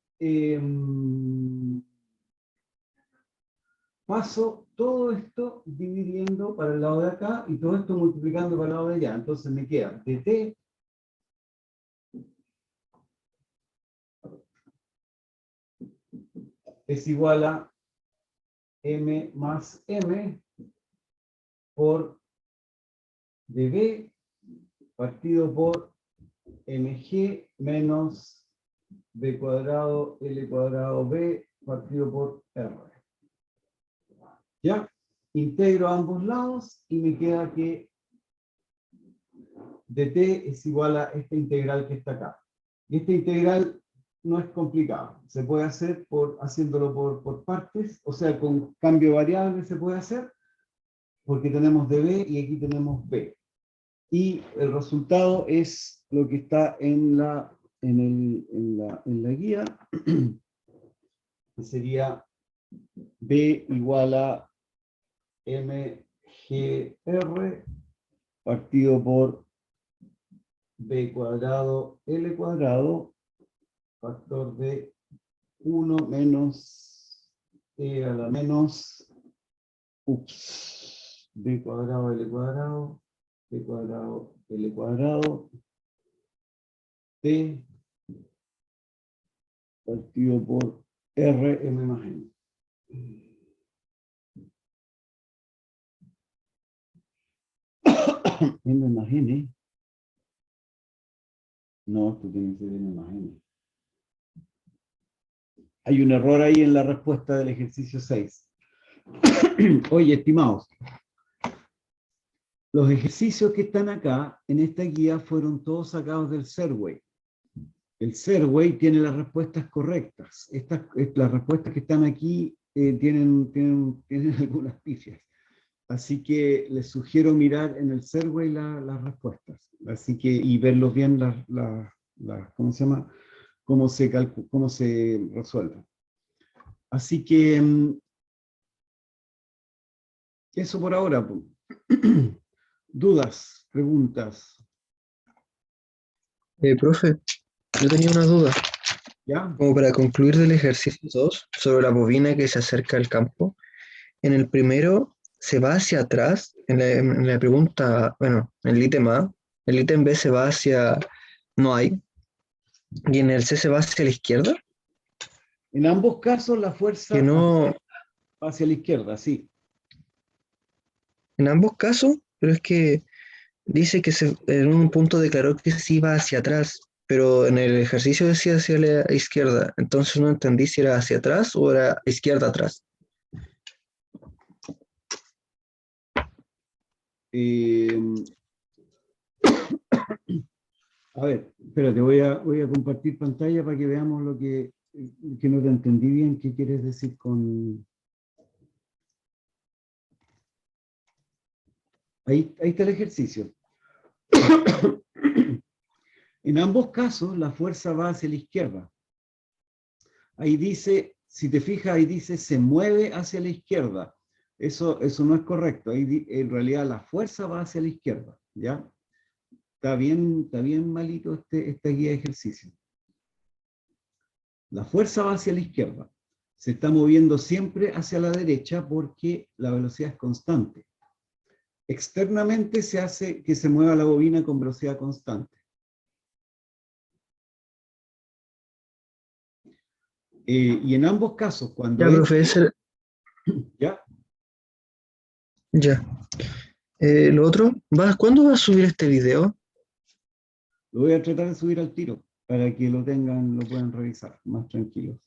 Paso todo esto dividiendo para el lado de acá y todo esto multiplicando para el lado de allá. Entonces me queda dt es igual a m más m por dB partido por mg menos b cuadrado L cuadrado B partido por R. ¿Ya? Integro a ambos lados y me queda que dt es igual a esta integral que está acá. Y esta integral no es complicado. Se puede hacer haciéndolo por partes, o sea, con cambio variable se puede hacer, porque tenemos dB y aquí tenemos B. Y el resultado es lo que está en la guía, que sería B igual a mgr partido por B cuadrado L cuadrado factor de 1 menos E a la menos B cuadrado L cuadrado B cuadrado L cuadrado T partido por R M más N. M más N. No, esto tiene que ser M más N. Hay un error ahí en la respuesta del ejercicio 6. Oye, estimados, los ejercicios que están acá en esta guía fueron todos sacados del Survey. El Survey tiene las respuestas correctas. Las respuestas que están aquí tienen algunas pifias. Así que les sugiero mirar en el Survey las respuestas. Así que, y verlos bien ¿cómo se llama? Cómo se resuelven. Así que eso por ahora. ¿Dudas? ¿Preguntas? Profe, yo tenía una duda. ¿Ya? Como para concluir del ejercicio 2, sobre la bobina que se acerca al campo. En el primero se va hacia atrás, en la pregunta, bueno, en el ítem A, el ítem B se va hacia no hay, y en el C se va hacia la izquierda, En ambos casos la fuerza que no, hacia la izquierda, sí. en ambos casos, pero es que dice que en un punto declaró que sí iba hacia atrás, pero en el ejercicio decía hacia la izquierda, entonces no entendí si era hacia atrás o era izquierda atrás. A ver, espérate, voy a compartir pantalla para que veamos lo que no te entendí bien, qué quieres decir con... Ahí está el ejercicio. En ambos casos, la fuerza va hacia la izquierda. Ahí dice, si te fijas, ahí dice se mueve hacia la izquierda. Eso no es correcto. Ahí en realidad la fuerza va hacia la izquierda. ¿Ya? Está bien malito esta guía de ejercicio. La fuerza va hacia la izquierda. Se está moviendo siempre hacia la derecha porque la velocidad es constante. Externamente se hace que se mueva la bobina con velocidad constante. Y en ambos casos, cuando Ya, profesor, ¿ya? ya. Lo otro, ¿cuándo vas a subir este video? Lo voy a tratar de subir al tiro para que lo puedan revisar más tranquilos.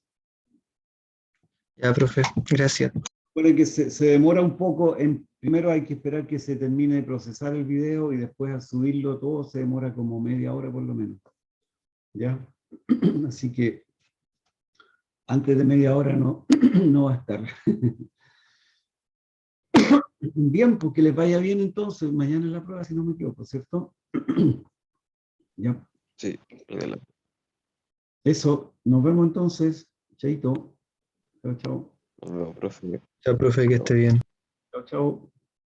Ya, profe, gracias. Recuerden que se demora un poco, primero hay que esperar que se termine de procesar el video y después al subirlo todo se demora como media hora por lo menos. ¿Ya? Así que antes de media hora no, no va a estar. Bien, pues que les vaya bien entonces. Mañana es la prueba, si no me equivoco, ¿cierto? Ya. Sí, mírala. Eso, nos vemos entonces. Chaito. Chao, chao. Nos vemos, profe. Ya, profe, que esté bien. Chao, chao.